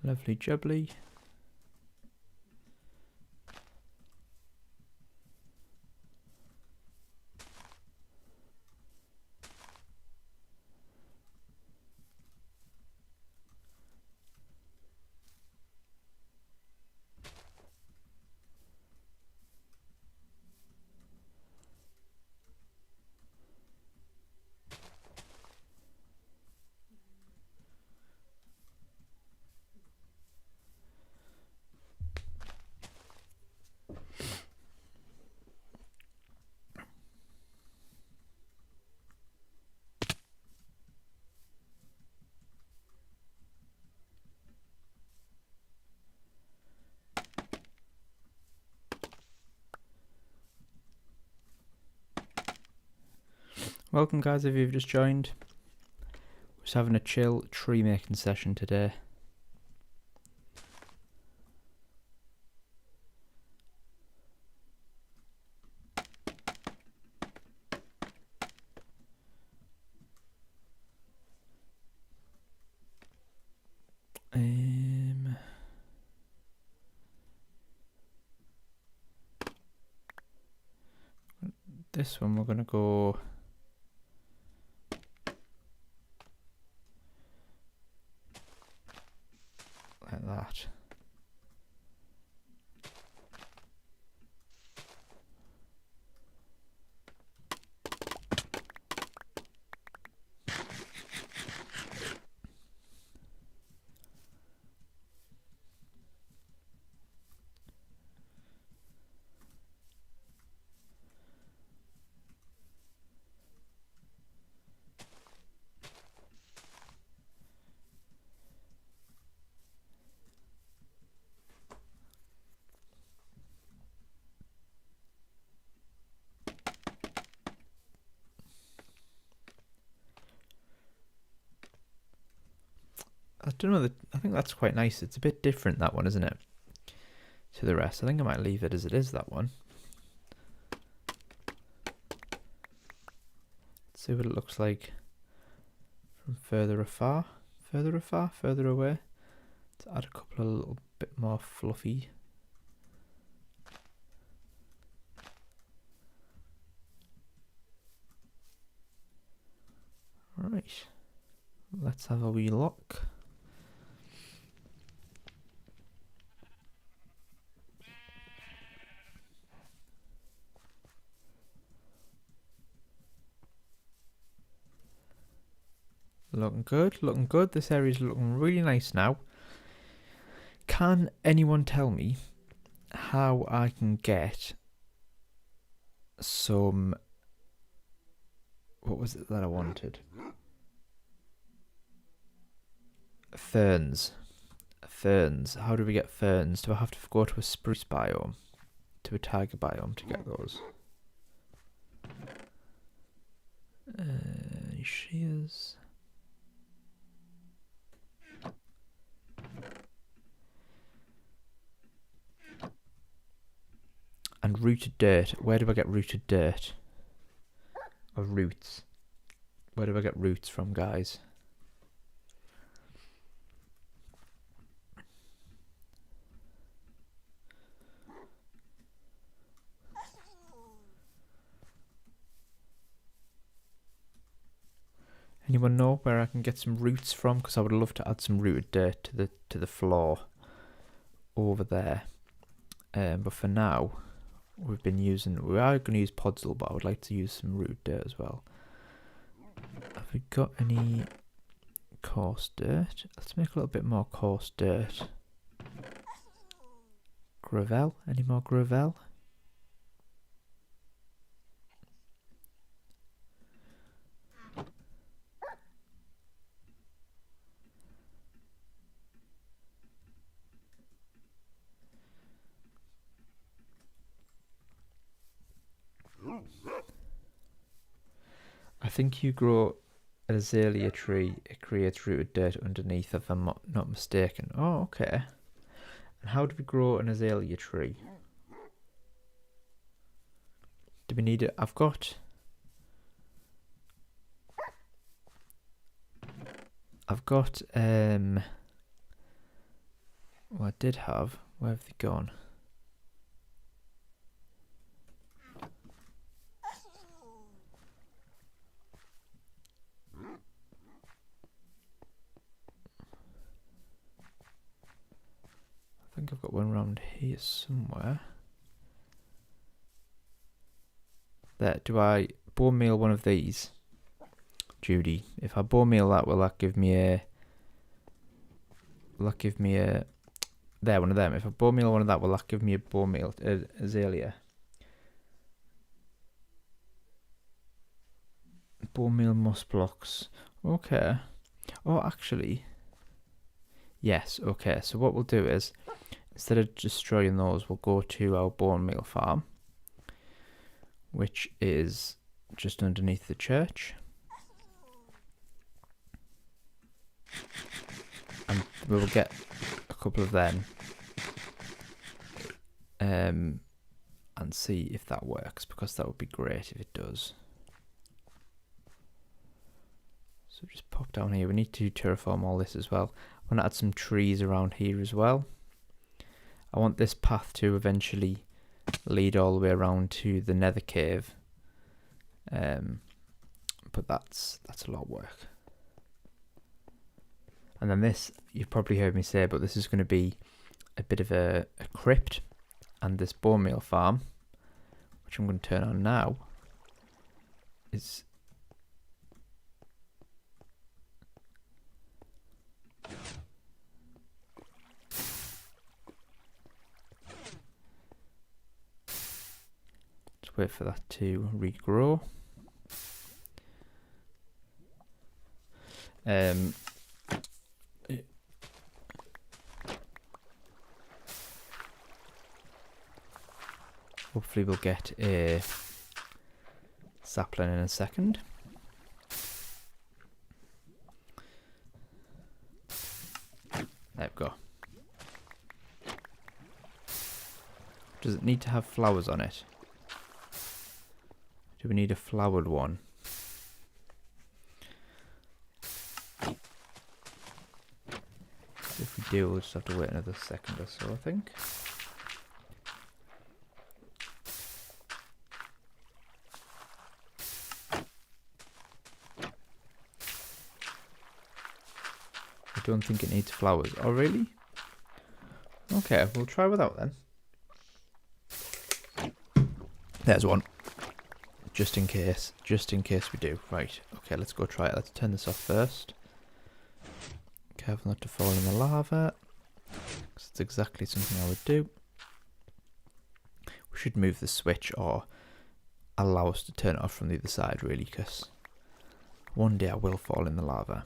Lovely jubbly. Welcome guys if you've just joined. We're just having a chill tree making session today. this one we're going to go like that. I don't know, I think that's quite nice. It's a bit different, that one, isn't it, to the rest. I think I might leave it as it is, that one. Let's see what it looks like from further afar. Further afar, further away. To add a couple of little bit more fluffy. Right, let's have a wee look. Looking good, looking good. This area's looking really nice now. Can anyone tell me how I can get some... What was it that I wanted? Ferns. Ferns. How do we get ferns? Do I have to go to a spruce biome? To a tiger biome to get those? Shears. And rooted dirt. Where do I get rooted dirt? Or roots? Where do I get roots from, guys? Anyone know where I can get some roots from? Because I would love to add some rooted dirt to the floor over there. But for now, we are going to use Podzol, but I would like to use some rooted dirt as well. Have we got any coarse dirt? Let's make a little bit more coarse dirt. Gravel? Any more gravel? I think you grow an azalea tree, it creates rooted dirt underneath, if I'm not mistaken. Oh, okay. And how do we grow an azalea tree? Do we need it? I've got... well, I did have... Where have they gone? I think I've got one around here somewhere. There, do I bone meal one of these? Judy, if I bone meal that, will that give me a... There, one of them. If I bone meal one of that, will that give me a bone meal azalea? Bone meal moss blocks. Okay. Oh, actually... Yes, okay. So what we'll do is, instead of destroying those, we'll go to our bone meal farm, which is just underneath the church. And we will get a couple of them and see if that works, because that would be great if it does. So just pop down here. We need to terraform all this as well. I want to add some trees around here as well. want this path to eventually lead all the way around to the nether cave. But that's a lot of work. And then this, you've probably heard me say, but this is going to be a bit of a crypt. And this bone meal farm, which I'm going to turn on now, is just wait for that to regrow. Hopefully we'll get a sapling in a second. There we go. Does it need to have flowers on it? Do we need a flowered one? If we do, we'll just have to wait another second or so, I think. I don't think it needs flowers. Oh, really? Okay, we'll try without then. There's one. Just in case we do. Right, okay, let's go try it. Let's turn this off first. Careful not to fall in the lava, because it's exactly something I would do. We should move the switch or allow us to turn it off from the other side, really, because one day I will fall in the lava.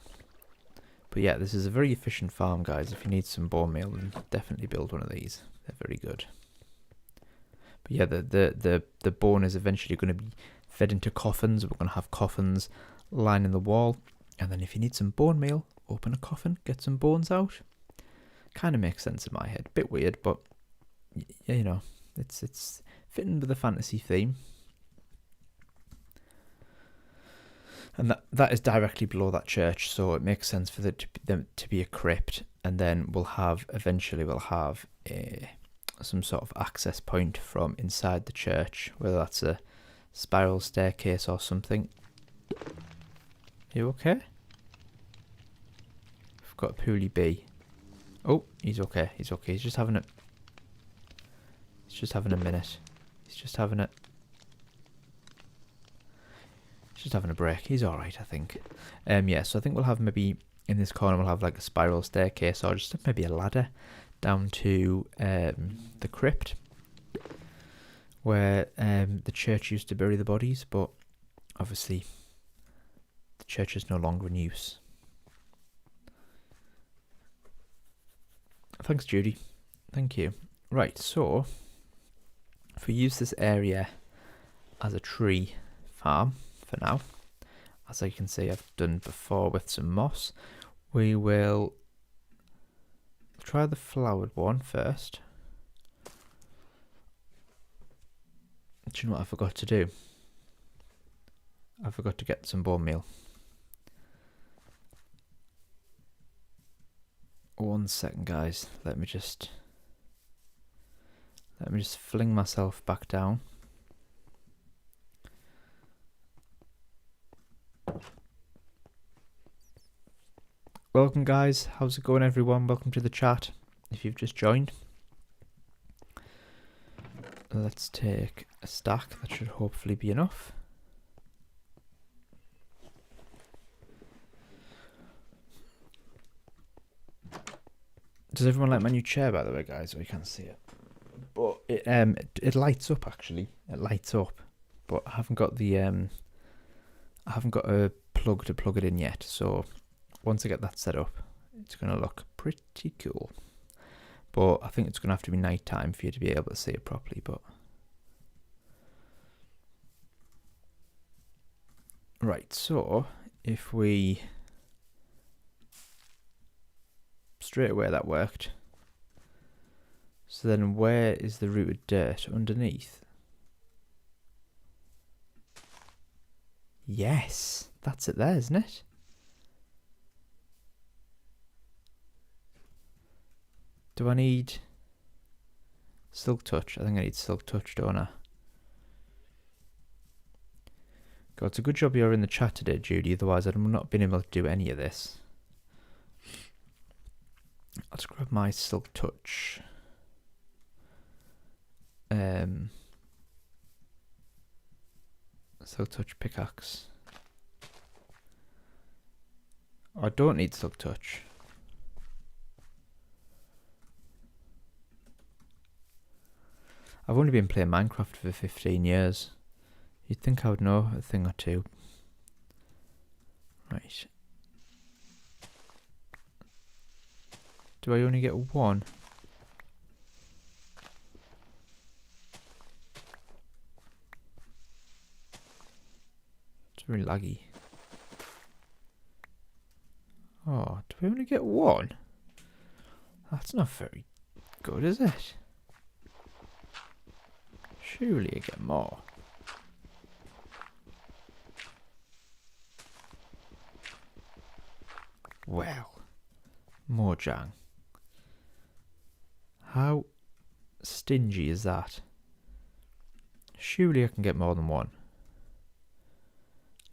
But yeah, this is a very efficient farm, guys. If you need some bone meal, then definitely build one of these. They're very good. But yeah, the bone is eventually going to be fed into coffins. We're going to have coffins lining the wall. And then if you need some bone meal, open a coffin, get some bones out. Kind of makes sense in my head. Bit weird, but yeah, you know, it's fitting with the fantasy theme. And that is directly below that church, so it makes sense for them to be a crypt. And then eventually we'll have some sort of access point from inside the church, whether that's a spiral staircase or something. You okay? I've got a Pooly B. Oh, he's okay. He's okay. He's just having a minute. He's just having a break. He's alright, I think. Yeah, so I think we'll have maybe in this corner we'll have like a spiral staircase or just maybe a ladder down to the crypt where the church used to bury the bodies, but obviously the church is no longer in use. Thanks, Judy. Thank you. Right, so if we use this area as a tree farm for now, as I can see I've done before with some moss, we will try the flowered one first. Do you know what I forgot to do? I forgot to get some bone meal. One second, guys. Let me just fling myself back down. Welcome, guys. How's it going, everyone? Welcome to the chat. If you've just joined, let's take a stack. That should hopefully be enough. Does everyone like my new chair, by the way, guys? We can't see it, but it lights up. Actually, it lights up, but I haven't got a plug to plug it in yet. So once I get that set up, it's gonna look pretty cool. But I think it's gonna have to be night time for you to be able to see it properly. But right, so if we straight away that worked. So then where is the rooted dirt? Underneath? Yes, that's it there, isn't it? Do I need Silk Touch? I think I need Silk Touch, don't I? God, it's a good job you're in the chat today, Judy. Otherwise, I'd not been able to do any of this. Let's grab my Silk Touch. Silk Touch pickaxe. I don't need Silk Touch. I've only been playing Minecraft for 15 years. You'd think I would know a thing or two. Right. Do I only get one? It's very laggy. Oh, do we only get one? That's not very good, is it? Surely you get more. Well, Mojang. How stingy is that? Surely I can get more than one.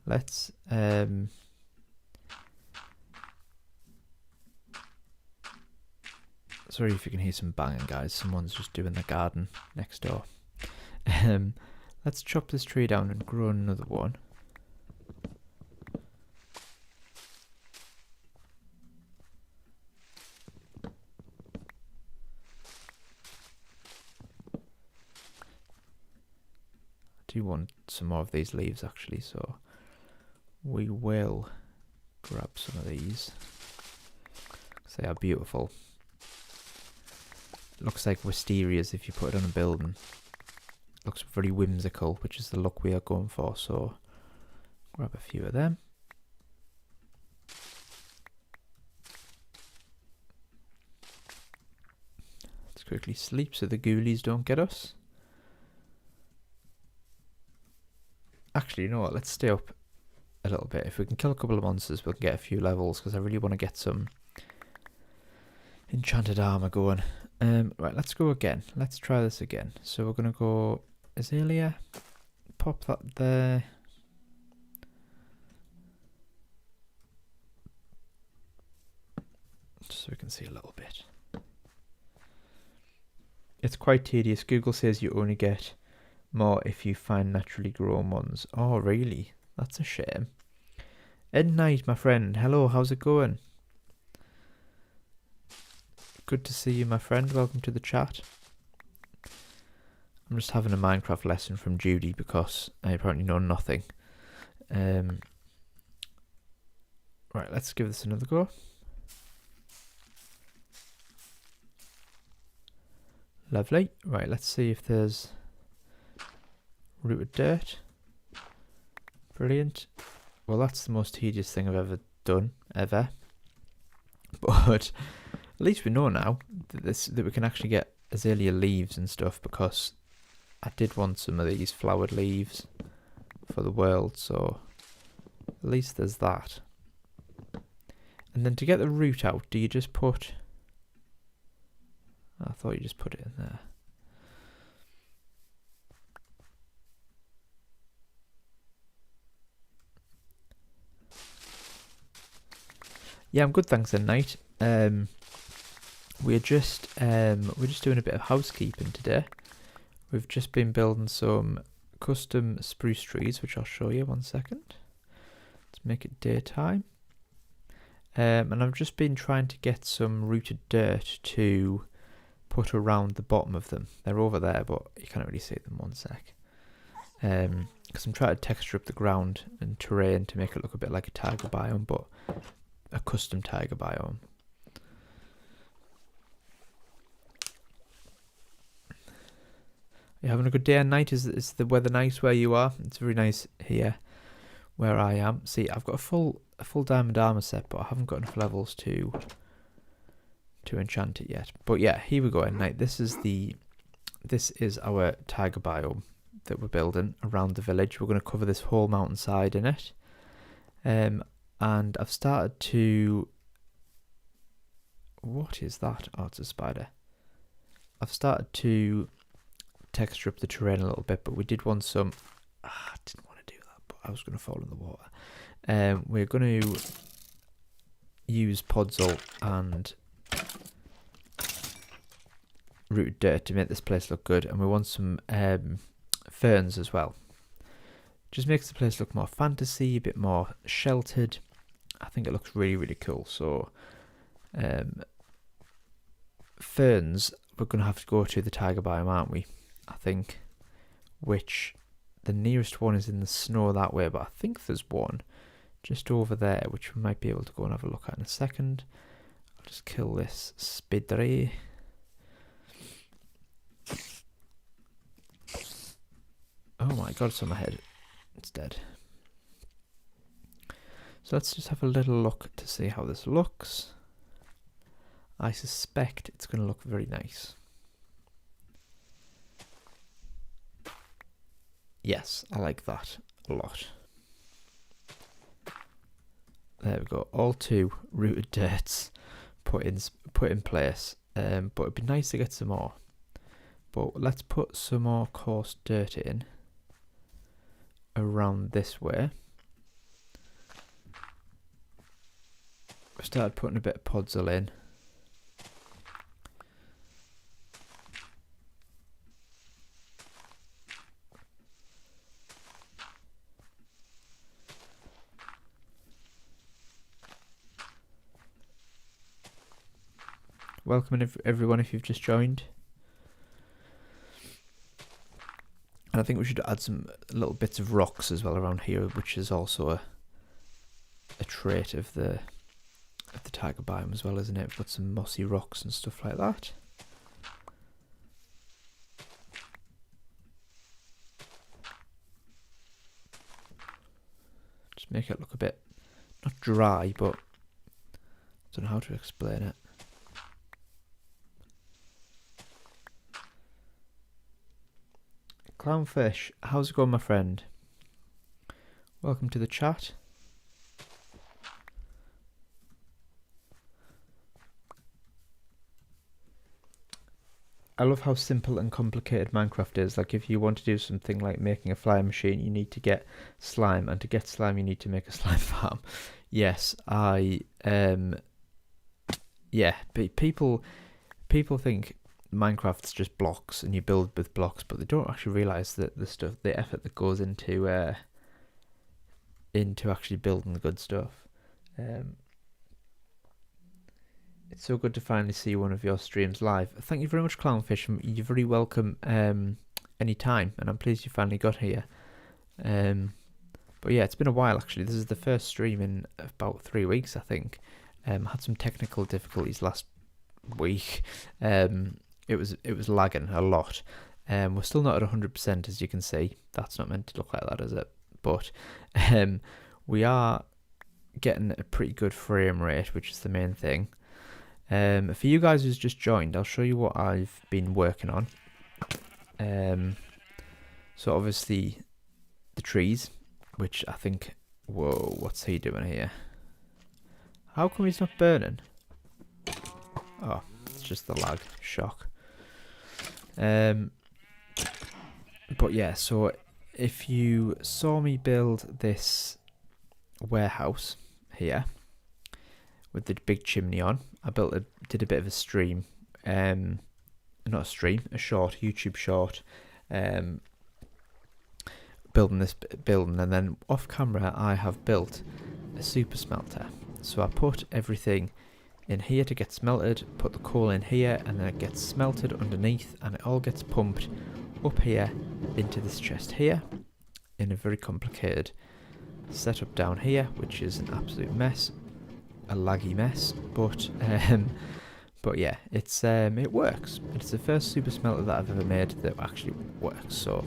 Let's sorry if you can hear some banging, guys. Someone's just doing the garden next door. Let's chop this tree down and grow another one. I do want some more of these leaves actually, so we will grab some of these. They are beautiful. Looks like wisterias if you put it on a building. Looks very whimsical, which is the look we are going for, so grab a few of them. Let's quickly sleep so the ghoulies don't get us. Actually, you know what, let's stay up a little bit. If we can kill a couple of monsters, we'll get a few levels, because I really want to get some enchanted armor going. Right, let's go again. Let's try this again. So we're going to go Azalea. Pop that there. Just so we can see a little bit. It's quite tedious. Google says you only get more if you find naturally grown ones. Oh, really? That's a shame. Ed Knight, my friend. Hello, how's it going? Good to see you, my friend. Welcome to the chat. I'm just having a Minecraft lesson from Judy because I apparently know nothing. Right, let's give this another go. Lovely. Right, let's see if there's rooted dirt. Brilliant. Well, that's the most tedious thing I've ever done, ever. But at least we know now that we can actually get azalea leaves and stuff, because I did want some of these flowered leaves for the world, so at least there's that. And then to get the root out, do you just put... I thought you just put it in there. Yeah, I'm good, thanks, at night. We're just doing a bit of housekeeping today. We've just been building some custom spruce trees, which I'll show you 1 second. Let's make it daytime. And I've just been trying to get some rooted dirt to put around the bottom of them. They're over there, but you can't really see them. 1 sec. Because I'm trying to texture up the ground and terrain to make it look a bit like a taiga biome, but a custom taiga biome. You having a good day and night? Is the weather nice where you are? It's very nice here where I am. See, I've got a full diamond armor set, but I haven't got enough levels to enchant it yet. But yeah, here we go at night. This is our taiga biome that we're building around the village. We're going to cover this whole mountainside in it. And I've started to... What is that? Oh, it's a spider. I've started to texture up the terrain a little bit, but we did want some... I didn't want to do that, but I was going to fall in the water. We're going to use Podzol and rooted dirt to make this place look good, and we want some ferns as well. Just makes the place look more fantasy, a bit more sheltered. I think it looks really, really cool. So ferns, we're going to have to go to the tiger biome, aren't we? I think, which the nearest one is in the snow that way, but I think there's one just over there which we might be able to go and have a look at in a second. I'll just kill this spidry. Oh my god, it's on my head. It's dead. So let's just have a little look to see how this looks. I suspect it's going to look very nice. Yes, I like that a lot. There we go. All 2 rooted dirts put in place. But it'd be nice to get some more. But let's put some more coarse dirt in around this way. We started putting a bit of Podzol in. Welcome everyone if you've just joined. And I think we should add some little bits of rocks as well around here, which is also a trait of the tiger biome as well, isn't it? We've got some mossy rocks and stuff like that. Just make it look a bit, not dry, but I don't know how to explain it. Clownfish, how's it going, my friend? Welcome to the chat. I love how simple and complicated Minecraft is. Like, if you want to do something like making a flying machine, you need to get slime, and to get slime, you need to make a slime farm. Yes, yeah, people think Minecraft's just blocks and you build with blocks, but they don't actually realise that the effort that goes into actually building the good stuff. It's so good to finally see one of your streams live. Thank you very much, Clownfish. You're very welcome anytime, and I'm pleased you finally got here. But yeah, it's been a while actually. This is the first stream in about 3 weeks, I think. I had some technical difficulties last week. It was lagging a lot. We're still not at 100%, as you can see. That's not meant to look like that, is it? But we are getting a pretty good frame rate, which is the main thing. For you guys who's just joined, I'll show you what I've been working on. So obviously the trees, which I think, whoa, what's he doing here? How come he's not burning? Oh, it's just the lag, shock. But yeah, so if you saw me build this warehouse here with the big chimney on, I did a bit of a stream, not a stream, a short, YouTube short, building this building, and then off camera I have built a super smelter. So I put everything in here to get smelted, put the coal in here, and then it gets smelted underneath, and it all gets pumped up here into this chest here in a very complicated setup down here, which is an absolute mess, a laggy mess, but yeah, it works. It's the first super smelter that I've ever made that actually works. So,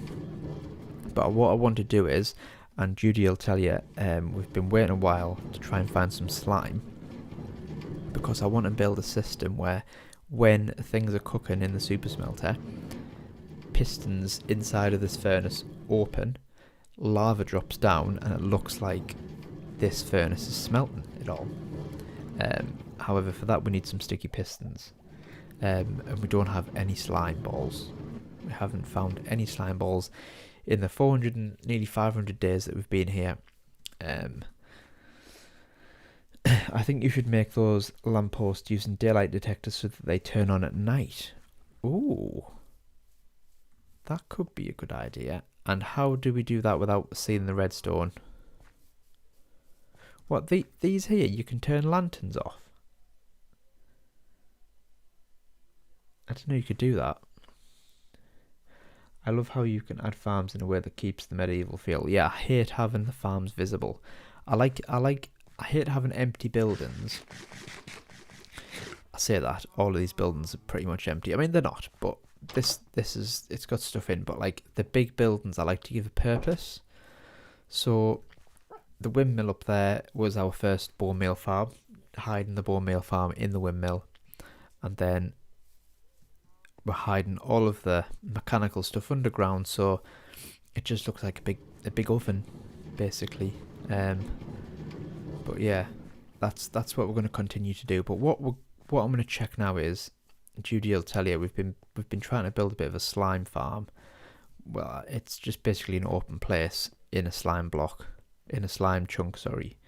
but what I want to do is, and Judy will tell you, we've been waiting a while to try and find some slime, because I want to build a system where when things are cooking in the super smelter, pistons inside of this furnace open, lava drops down, and it looks like this furnace is smelting it all. However, for that we need some sticky pistons, and we don't have any slime balls. We haven't found any slime balls in the 400 and nearly 500 days that we've been here. I think you should make those lampposts using daylight detectors so that they turn on at night. Ooh. That could be a good idea. And how do we do that without seeing the redstone? What, these here, you can turn lanterns off? I didn't know you could do that. I love how you can add farms in a way that keeps the medieval feel. Yeah, I hate having the farms visible. I hate having empty buildings. I say that all of these buildings are pretty much empty. I mean, they're not, but this is, it's got stuff in. But like the big buildings, I like to give a purpose. So the windmill up there was our first bone meal farm, hiding the bone meal farm in the windmill, and then we're hiding all of the mechanical stuff underground, so it just looks like a big oven, basically. But yeah, that's what we're going to continue to do. But what I'm going to check now is, Judy will tell you, we've been trying to build a bit of a slime farm. Well, it's just basically an open place in a slime block, in a slime chunk, sorry.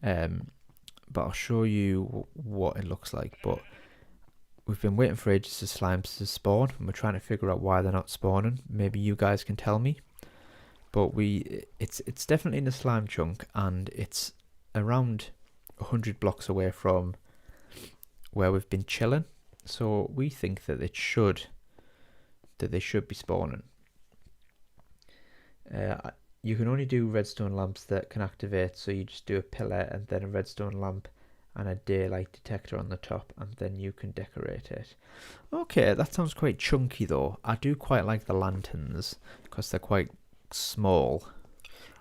But I'll show you what it looks like. But we've been waiting for ages for slimes to spawn, and we're trying to figure out why they're not spawning. Maybe you guys can tell me. But it's definitely in a slime chunk, and it's around 100 blocks away from where we've been chilling. So we think that they should be spawning. You can only do redstone lamps that can activate, so you just do a pillar and then a redstone lamp and a daylight detector on the top, and then you can decorate it. Okay, that sounds quite chunky though. I do quite like the lanterns because they're quite small.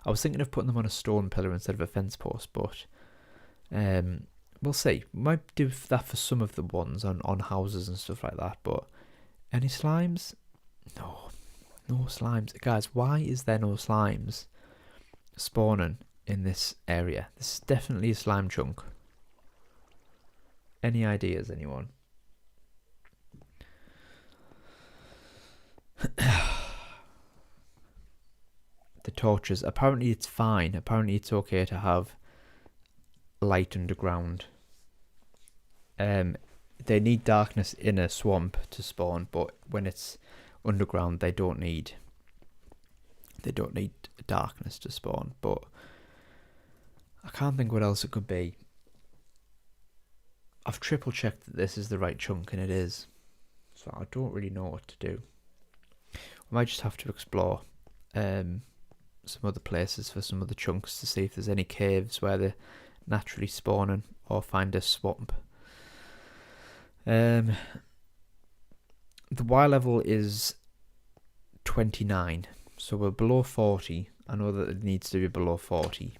I was thinking of putting them on a stone pillar instead of a fence post, but we'll see. We might do that for some of the ones on houses and stuff like that. But any slimes? No slimes. Guys, why is there no slimes spawning in this area? This is definitely a slime chunk. Any ideas, anyone? The torches. Apparently it's fine. Apparently it's okay to have light underground. They need darkness in a swamp to spawn, but when it's underground they don't need darkness to spawn. But I can't think what else it could be. I've triple checked that this is the right chunk, and it is, so I don't really know what to do. We might just have to explore some other places for some other chunks to see if there's any caves where they're naturally spawning, or find a swamp. The Y level is 29, so we're below 40. I know that it needs to be below 40.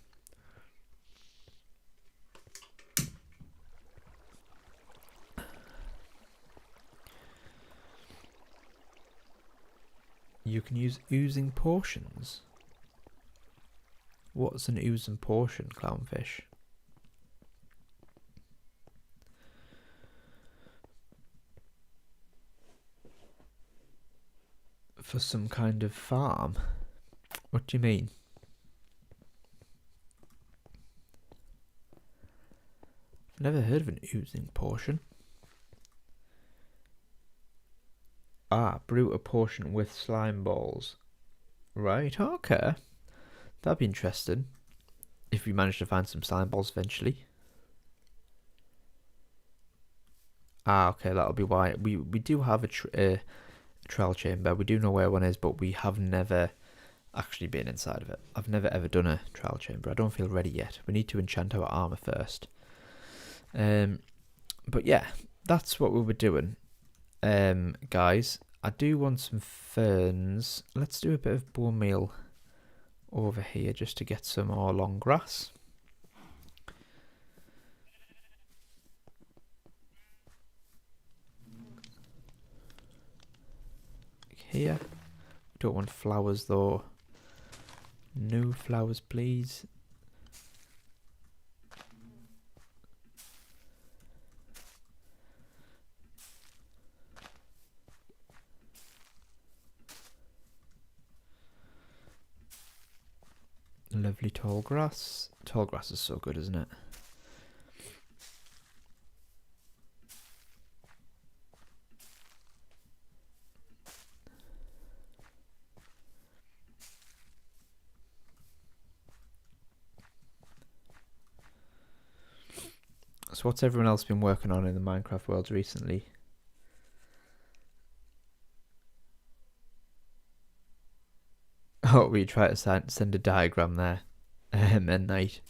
You can use oozing potions. What's an oozing potion, Clownfish? For some kind of farm? What do you mean? I've never heard of an oozing potion. Brew a potion with slime balls. Right, okay. That'd be interesting. If we manage to find some slime balls eventually. Okay, that'll be why. We do have a trial chamber. We do know where one is, but we have never actually been inside of it. I've never ever done a trial chamber. I don't feel ready yet. We need to enchant our armor first. But yeah, that's what we were doing. Guys, I do want some ferns. Let's do a bit of bone meal over here just to get some more long grass. Here, we don't want flowers though. No flowers, please. lovely tall grass. Tall grass is so good, isn't it? So what's everyone else been working on in the Minecraft world recently? Oh, we try to send a diagram there. Midnight.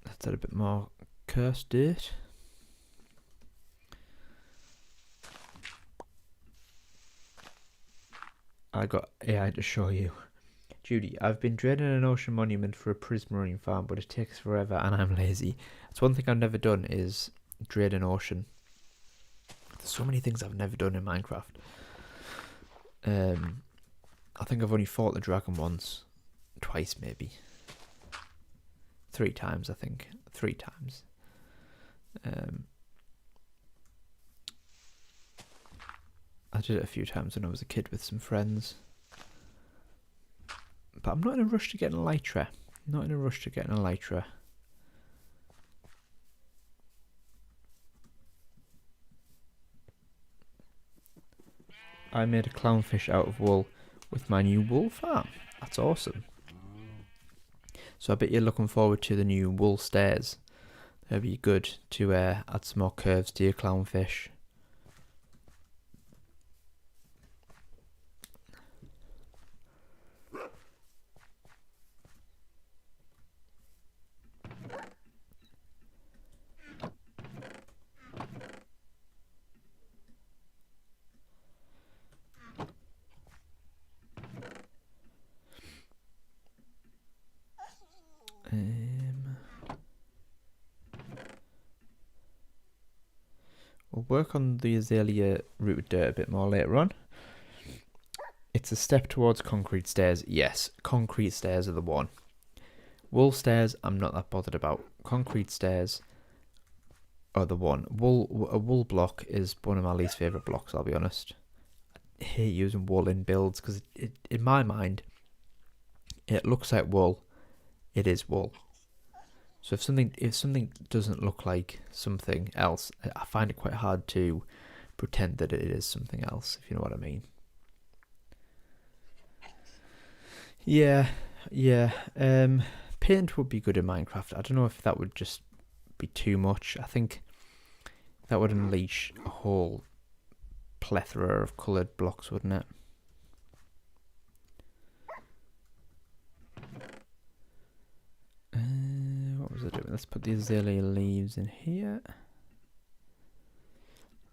Let's add a bit more cursed dirt. I got AI to show you. Judy, I've been draining an ocean monument for a prismarine farm, but it takes forever and I'm lazy. That's one thing I've never done is drain an ocean. There's so many things I've never done in Minecraft. I think I've only fought the dragon once. Twice maybe. 3 times I think. 3 times. I did it a few times when I was a kid with some friends. But I'm not in a rush to get an elytra. Not in a rush to get an elytra. I made a clownfish out of wool with my new wool farm. That's awesome. So I bet you're looking forward to the new wool stairs. That'd be good to add some more curves to your clownfish. We'll work on the azalea rooted dirt a bit more later on. It's a step towards concrete stairs. Yes, concrete stairs are the one. Wool stairs, I'm not that bothered about. Concrete stairs are the one. A wool block is one of my least favourite blocks, I'll be honest. I hate using wool in builds because in my mind, it looks like wool. It is wool. So if something doesn't look like something else, I find it quite hard to pretend that it is something else, if you know what I mean. Yeah. Paint would be good in Minecraft. I don't know if that would just be too much. I think that would unleash a whole plethora of coloured blocks, wouldn't it? What was I doing? Let's put the azalea leaves in here.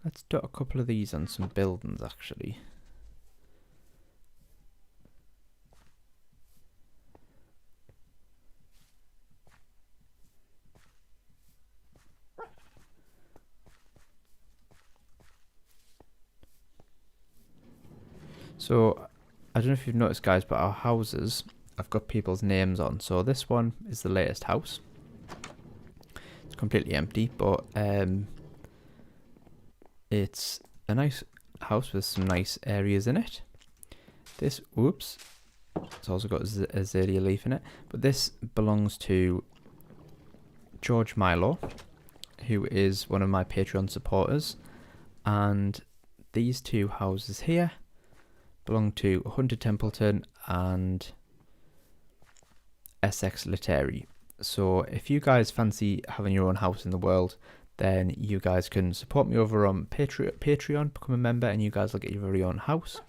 Let's dot a couple of these on some buildings, actually. So, I don't know if you've noticed, guys, but our houses, I've got people's names on. So this one is the latest house. It's completely empty, but it's a nice house with some nice areas in it. This, whoops, it's also got a azalea leaf in it. But this belongs to George Milo, who is one of my Patreon supporters. And these 2 houses here belong to Hunter Templeton and SX Leteri. So if you guys fancy having your own house in the world, then you guys can support me over on Patreon, become a member, and you guys will get your very own house.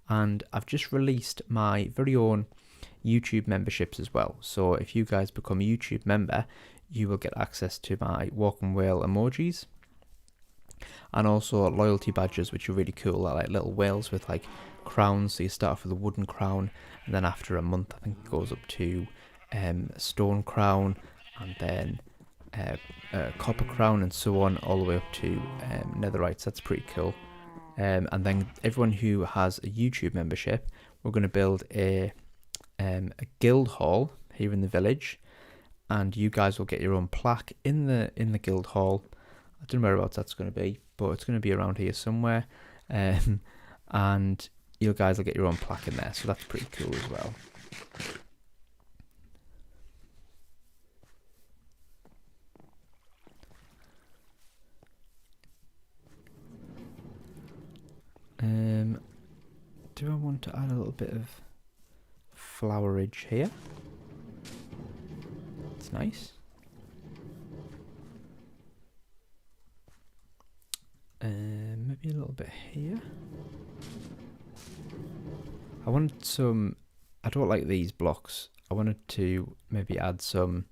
And I've just released my very own YouTube memberships as well. So if you guys become a YouTube member, you will get access to my walking whale emojis, and also loyalty badges, which are really cool. I like little whales with like crowns. So you start off with a wooden crown, and then after a month, I think it goes up to a stone crown, and then a copper crown, and so on, all the way up to netherites. That's pretty cool. And then everyone who has a YouTube membership, we're going to build a a guild hall here in the village, and you guys will get your own plaque in the guild hall. I don't know whereabouts that's going to be, but it's going to be around here somewhere. And you guys will get your own plaque in there, so that's pretty cool as well. Do I want to add a little bit of flowerage here? It's nice. Maybe a little bit here. I wanted some, I don't like these blocks. I wanted to maybe add some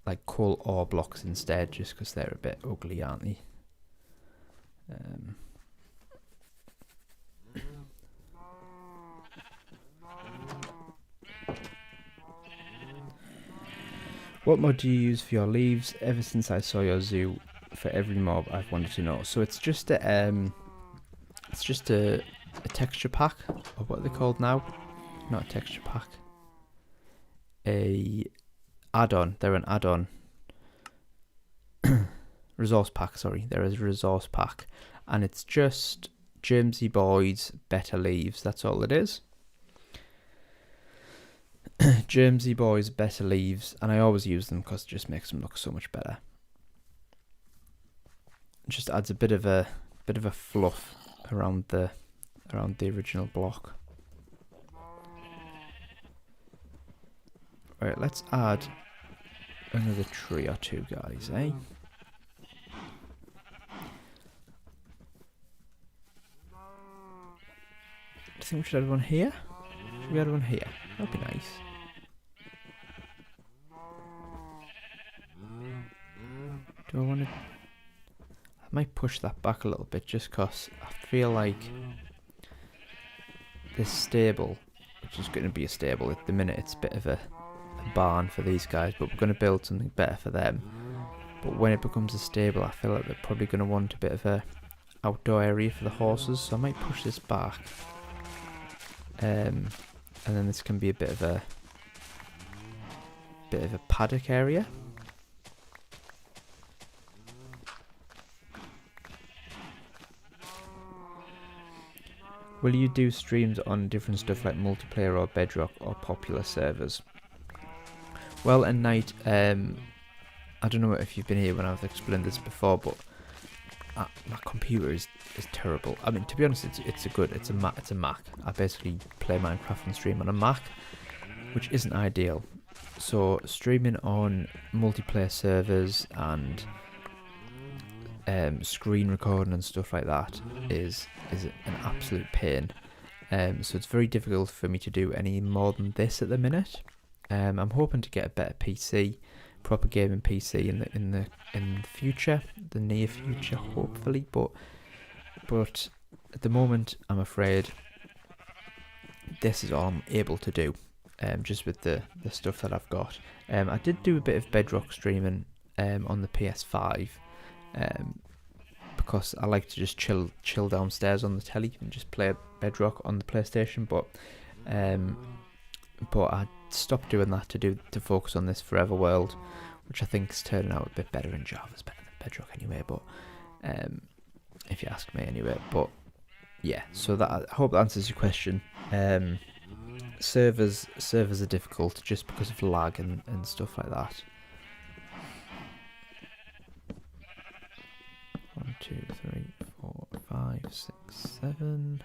like coal ore blocks instead, just because they're a bit ugly, aren't they? What mod do you use for your leaves? Ever since I saw your zoo, for every mob I've wanted to know. So it's just a texture pack, or what are they called now? Not a texture pack. A add-on. They're an add-on. Resource pack, sorry. There is a resource pack. And it's just Germsy Boys Better Leaves. That's all it is. Germsy Boys Better Leaves. And I always use them because it just makes them look so much better. It just adds a bit of a fluff around the original block. Right, let's add another tree or two, guys, eh? I think we should add one here. Should we add one here? That'd be nice. Do I want to... I might push that back a little bit just because I feel like this stable, which is going to be a stable at the minute, it's a bit of a barn for these guys, but we're going to build something better for them. But when it becomes a stable, I feel like they're probably going to want a bit of a outdoor area for the horses, so I might push this back. And then this can be a bit of a paddock area. Will you do streams on different stuff like multiplayer or Bedrock or popular servers? Well, at night, I don't know if you've been here when I've explained this before, but my computer is terrible. I mean, to be honest, it's a Mac. I basically play Minecraft and stream on a Mac, which isn't ideal. So streaming on multiplayer servers and screen recording and stuff like that is an absolute pain. So it's very difficult for me to do any more than this at the minute. I'm hoping to get a better PC, proper gaming PC in the future, the near future, hopefully. But at the moment, I'm afraid this is all I'm able to do. Just with the stuff that I've got. I did do a bit of Bedrock streaming on the PS5. Because I like to just chill downstairs on the telly and just play Bedrock on the PlayStation, but I stopped doing that to focus on this Forever World, which I think is turning out a bit better, and Java's better than Bedrock anyway. But if you ask me anyway, but yeah. So that, I hope that answers your question. Servers are difficult just because of lag and stuff like that. 1, 2, 3, 4, 5, 6, 7.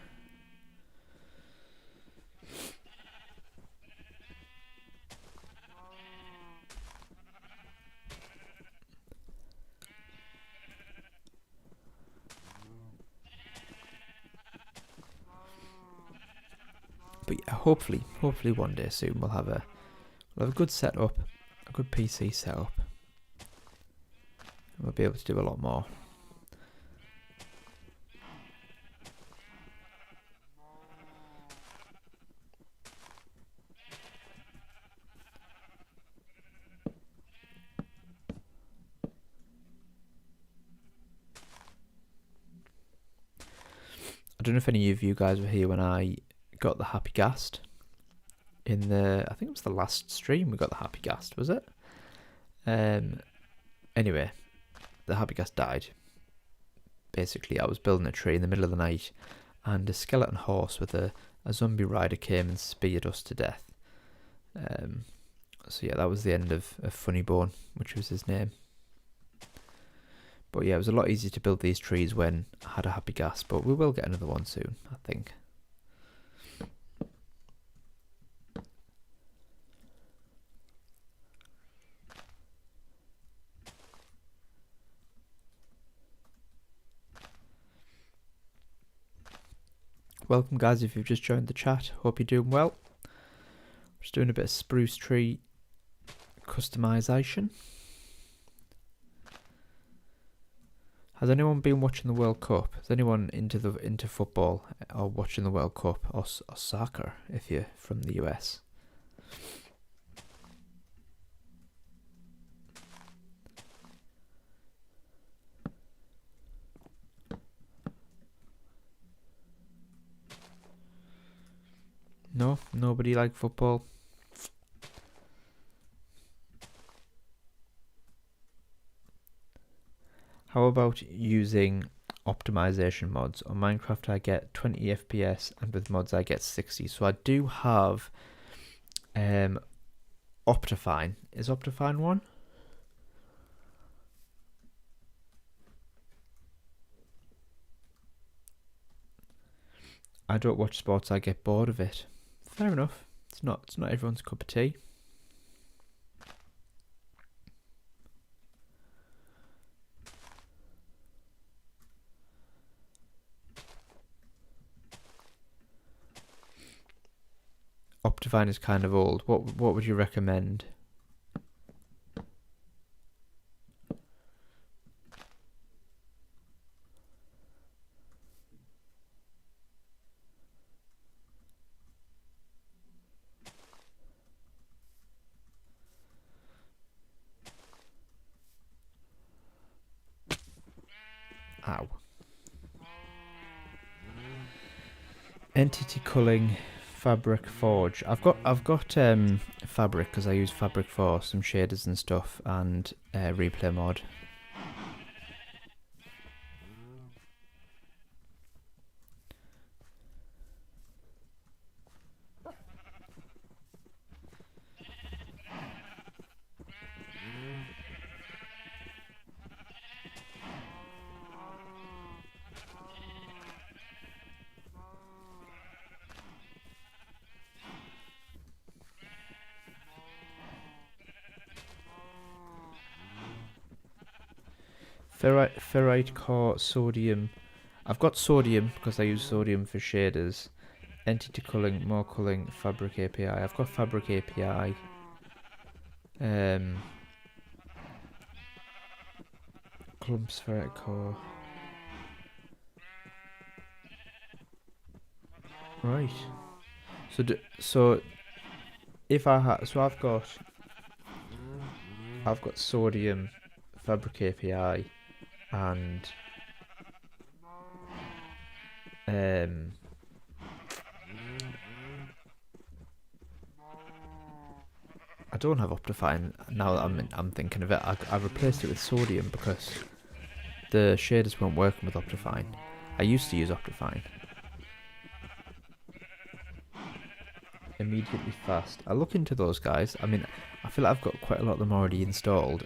But yeah, hopefully one day soon we'll have a good setup, a good PC setup. We'll be able to do a lot more. I don't know if any of you guys were here when I got the Happy Ghast. in the, I think it was the last stream we got the Happy Ghast, was it? Anyway, the Happy Ghast died. Basically, I was building a tree in the middle of the night, and a skeleton horse with a zombie rider came and speared us to death. So yeah, that was the end of Funnybone, which was his name. But yeah, it was a lot easier to build these trees when I had a Happy Ghast, but we will get another one soon, I think. Welcome guys if you've just joined the chat, hope you're doing well. Just doing a bit of spruce tree customization. Has anyone been watching the World Cup? Is anyone into football or watching the World Cup or soccer if you're from the US? No? Nobody like football? How about using optimization mods? On Minecraft I get 20 FPS and with mods I get 60. So I do have Optifine. Is Optifine one? I don't watch sports, I get bored of it. Fair enough. It's not everyone's cup of tea. Optifine is kind of old. What would you recommend? Ow. Entity culling, Fabric Forge. I've got Fabric because I use Fabric for some shaders and stuff, and replay mod. Ferrite core, sodium. I've got sodium because I use sodium for shaders. Entity culling, more culling, Fabric API. I've got Fabric API. Clumps ferrite core. Right. So if I had, so I've got sodium, Fabric API, and I don't have Optifine now that I'm thinking of it. I replaced it with sodium because the shaders weren't working with Optifine. I used to use Optifine. Immediately fast. I'll look into those guys. I mean, I feel like I've got quite a lot of them already installed,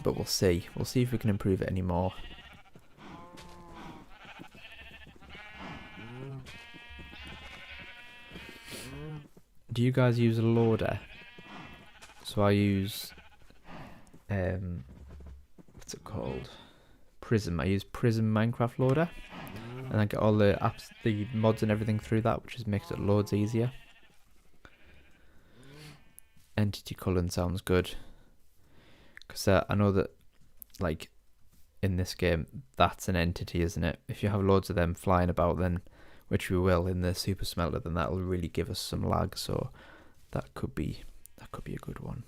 but we'll see. We'll see if we can improve it any more. Do you guys use a loader? So I use what's it called? Prism. I use Prism Minecraft loader, and I get all the apps, the mods and everything through that, which just makes it loads easier. Entity culling sounds good, because I know that, like, in this game, that's an entity, isn't it? If you have loads of them flying about, then, which we will in the super smelter, then that'll really give us some lag. So that could be a good one.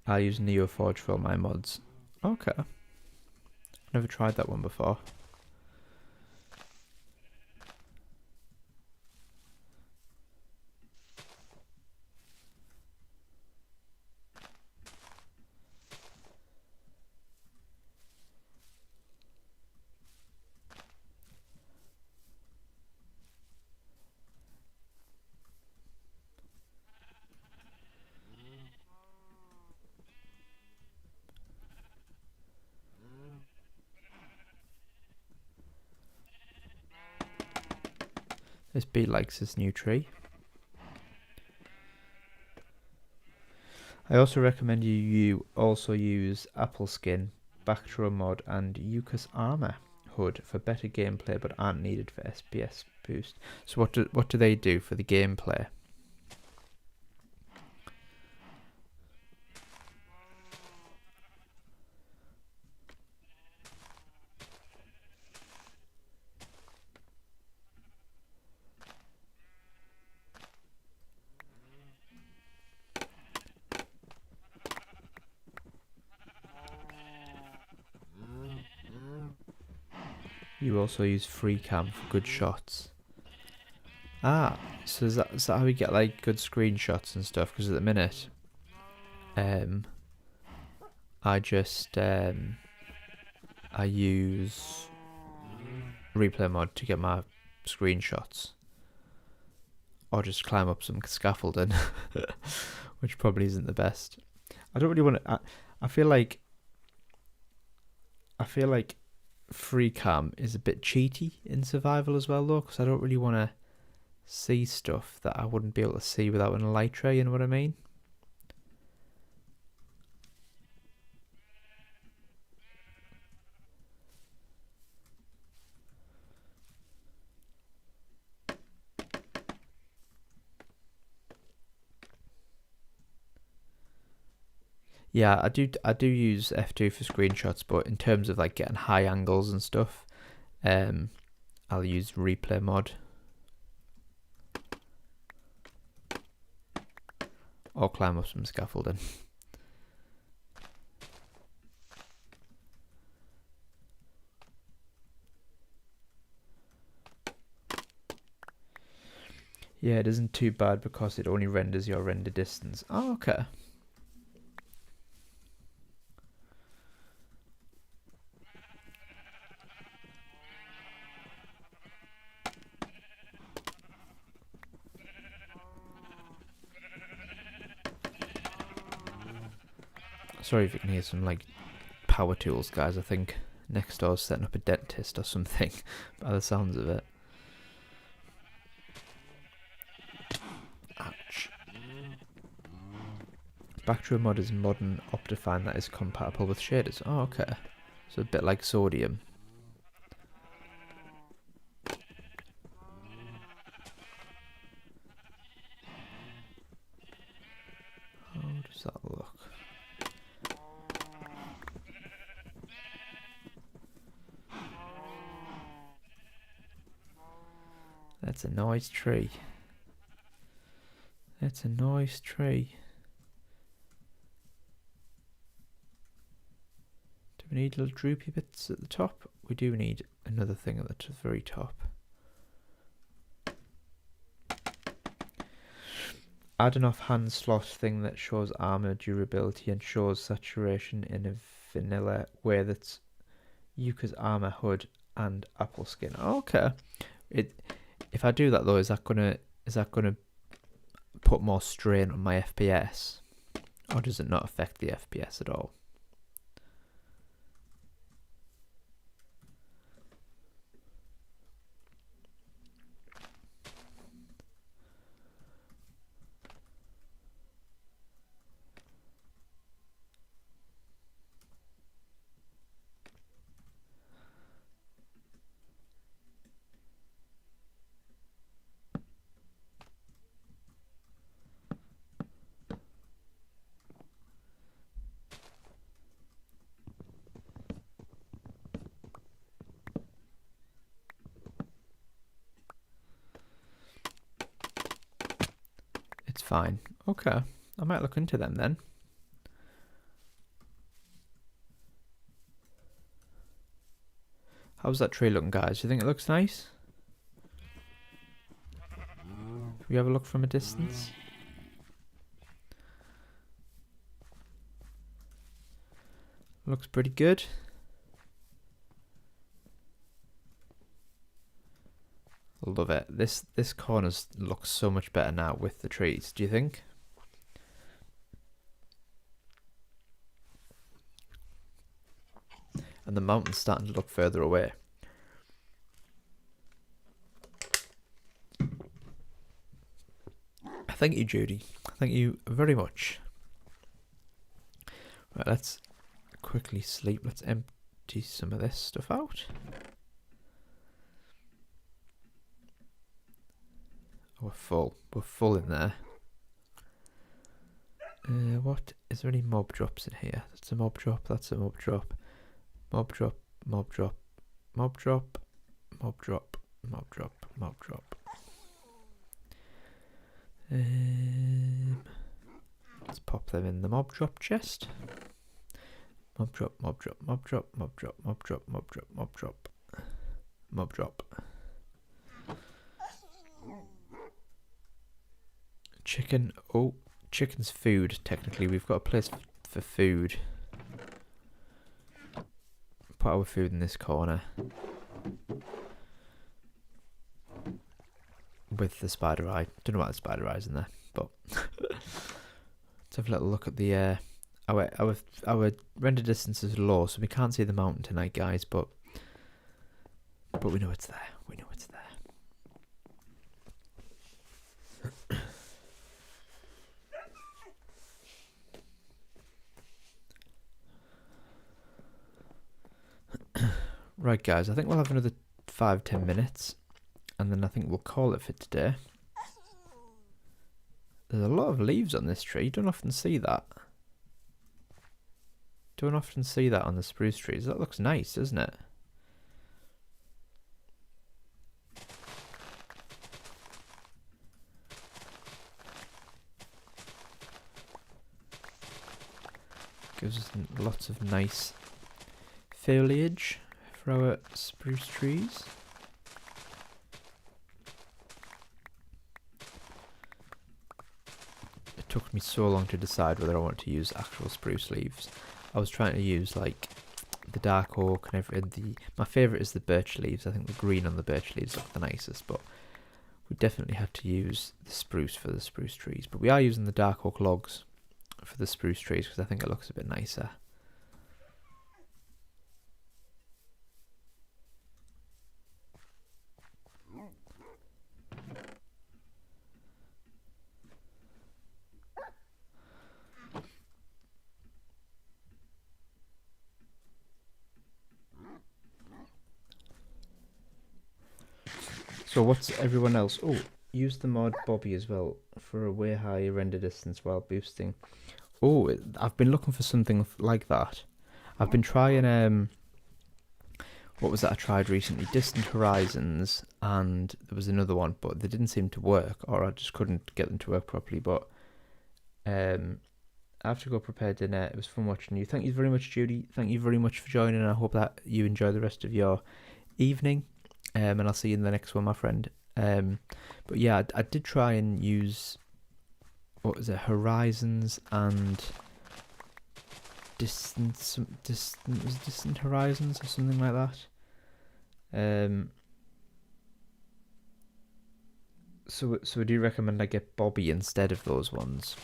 I use NeoForge for all my mods. Okay. Never tried that one before. This bee likes this new tree. I also recommend you also use Apple Skin, Bactro Mod and Yuka's Armor HUD for better gameplay but aren't needed for SPS boost. So what do they do for the gameplay? You also use free cam for good shots. Ah, so is that how we get like good screenshots and stuff? Because at the minute, I just I use replay mod to get my screenshots, or just climb up some scaffolding, which probably isn't the best. I don't really want to. I feel like free cam is a bit cheaty in survival as well, though, because I don't really want to see stuff that I wouldn't be able to see without an elytra, you know what I mean? Yeah, I do use F2 for screenshots, but in terms of like getting high angles and stuff, I'll use replay mod. Or climb up some scaffolding. Yeah, it isn't too bad because it only renders your render distance. Oh, okay. Sorry if you can hear some like power tools, guys. I think next door's setting up a dentist or something by the sounds of it. Ouch. Bactro Mod is modern Optifine that is compatible with shaders. Oh, okay. So a bit like Sodium. How does that look? That's a nice tree. That's a nice tree. Do we need little droopy bits at the top? We do need another thing at the very top. Add an offhand slot thing that shows armor durability and shows saturation in a vanilla way that's Yuka's Armor HUD and Apple Skin. Oh, okay. If I do that though, is that gonna put more strain on my FPS, or does it not affect the FPS at all? It's fine. Okay, I might look into them then. How's that tree looking, guys? Do you think it looks nice? Can we have a look from a distance? Looks pretty good. Love it. This corner looks so much better now with the trees. Do you think? And the mountain's starting to look further away. Thank you, Judy. Thank you very much. Right, let's quickly sleep. Let's empty some of this stuff out. Oh, we're full. We're full in there. What? Is there any mob drops in here? That's a mob drop. That's a mob drop. Mob drop. Mob drop. Mob drop. Mob drop. Mob drop. Mob drop. Let's pop them in the mob drop chest. Mob drop, mob drop, mob drop, mob drop, mob drop, mob drop, mob drop, mob drop. Chicken. Oh, chicken's food. Technically, we've got a place for food. Put our food in this corner with the spider eye. Don't know why the spider eye's in there, but let's have a little look at the our render distance is low, so we can't see the mountain tonight, guys. But we know it's there. We know it's there. Right, guys. I think we'll have another 5-10 minutes, and then I think we'll call it for today. There's a lot of leaves on this tree. You don't often see that. Don't often see that on the spruce trees. That looks nice, doesn't it? Gives us lots of nice foliage for our spruce trees. It took me so long to decide whether I wanted to use actual spruce leaves. I was trying to use like the dark oak and everything. My favourite is the birch leaves. I think the green on the birch leaves look the nicest, but we definitely had to use the spruce for the spruce trees. But we are using the dark oak logs for the spruce trees because I think it looks a bit nicer. So what's everyone else? Oh, use the mod Bobby as well for a way higher render distance while boosting. Oh, I've been looking for something like that. I've been trying, what was that I tried recently? Distant Horizons, and there was another one, but they didn't seem to work, or I just couldn't get them to work properly. But I have to go prepare dinner. It was fun watching you. Thank you very much, Judy. Thank you very much for joining. I hope that you enjoy the rest of your evening. And I'll see you in the next one, my friend. But yeah, I did try and use, what was it, Horizons and Distant Horizons or something like that. So I do recommend I get Bobby instead of those ones.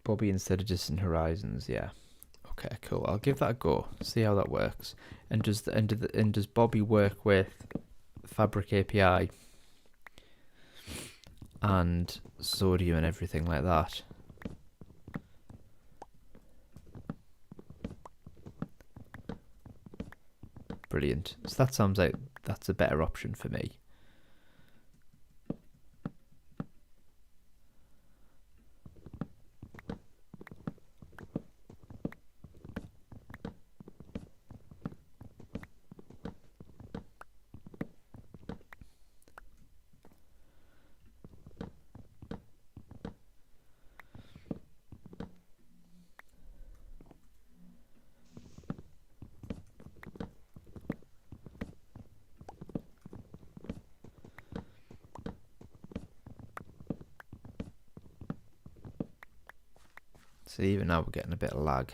Bobby instead of Distant Horizons, yeah. Okay, cool. I'll give that a go. See how that works. And does Bobby work with Fabric API and Sodium and everything like that? Brilliant. So that sounds like that's a better option for me. So even now we're getting a bit of lag.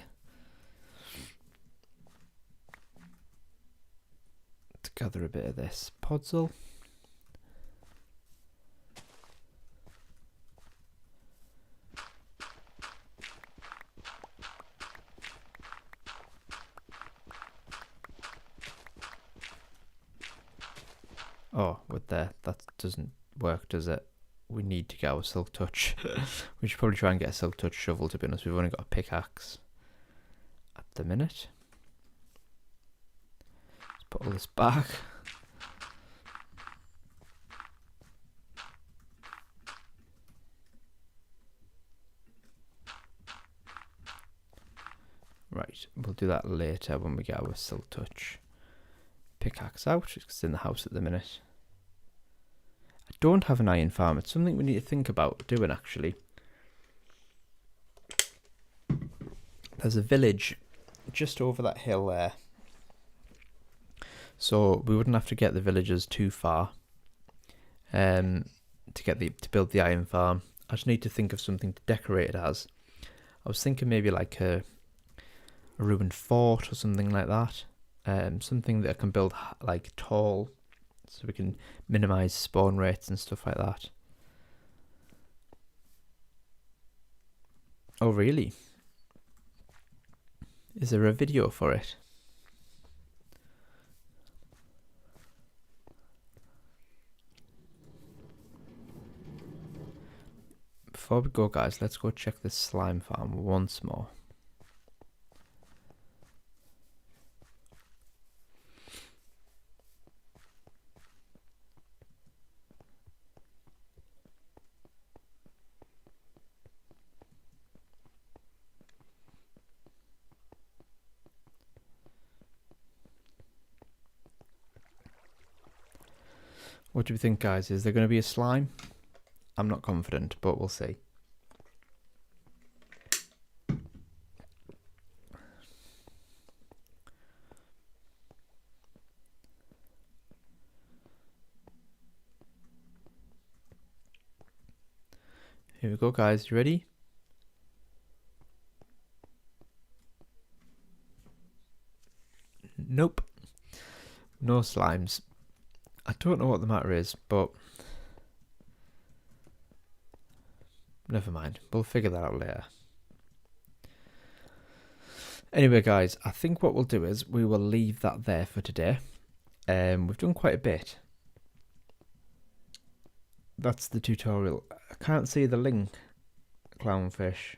To gather a bit of this podzol. Oh, with that doesn't work, does it? We need to get our silk touch. We should probably try and get a silk touch shovel, to be honest. We've only got a pickaxe at the minute. Let's put all this back. Right, we'll do that later when we get our silk touch pickaxe out. It's in the house at the minute. I don't have an iron farm. It's something we need to think about doing, actually. There's a village just over that hill there, so we wouldn't have to get the villagers too far to build the iron farm. I just need to think of something to decorate it as. I was thinking maybe like a ruined fort or something like that. Something that I can build like tall, so we can minimize spawn rates and stuff like that. Oh really? Is there a video for it? Before we go, guys, let's go check this slime farm once more. What do we think, guys? Is there going to be a slime? I'm not confident, but we'll see. Here we go, guys. You ready? Nope. No slimes. I don't know what the matter is, but never mind. We'll figure that out later. Anyway, guys, I think what we'll do is we will leave that there for today. We've done quite a bit. That's the tutorial. I can't see the link, Clownfish.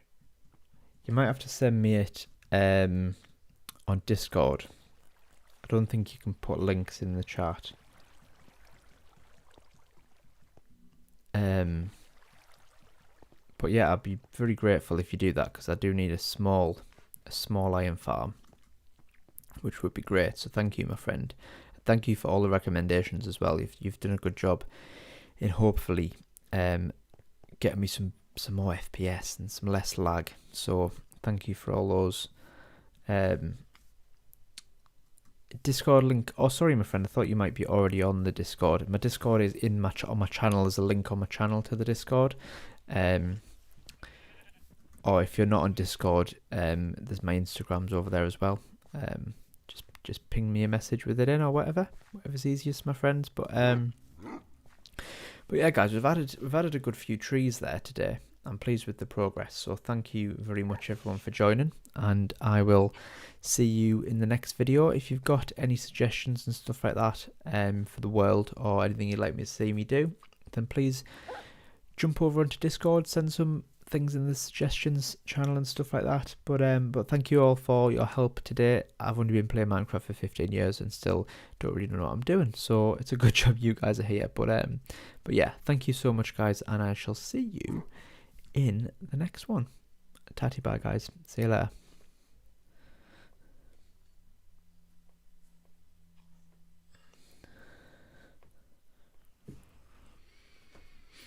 You might have to send me it on Discord. I don't think you can put links in the chat. But yeah, I'd be very grateful if you do that, because I do need a small iron farm, which would be great. So thank you, my friend. Thank you for all the recommendations as well. You've done a good job in hopefully getting me some more FPS and some less lag. So thank you for all those. Discord link. Oh, sorry, my friend. I thought you might be already on the Discord. My Discord is on my channel. There's a link on my channel to the Discord. Or if you're not on Discord, there's my Instagrams over there as well. Just ping me a message with it in, or whatever's easiest, my friends. But yeah, guys, we've added a good few trees there today. I'm pleased with the progress. So thank you very much, everyone, for joining, and I will see you in the next video. If you've got any suggestions and stuff like that for the world, or anything you'd like me to see me do, then please jump over onto Discord, send some things in the suggestions channel and stuff like that. But thank you all for your help today. I've only been playing Minecraft for 15 years and still don't really know what I'm doing, so it's a good job you guys are here. But yeah, thank you so much, guys, and I shall see you in the next one. Tatty bye, guys. See you later.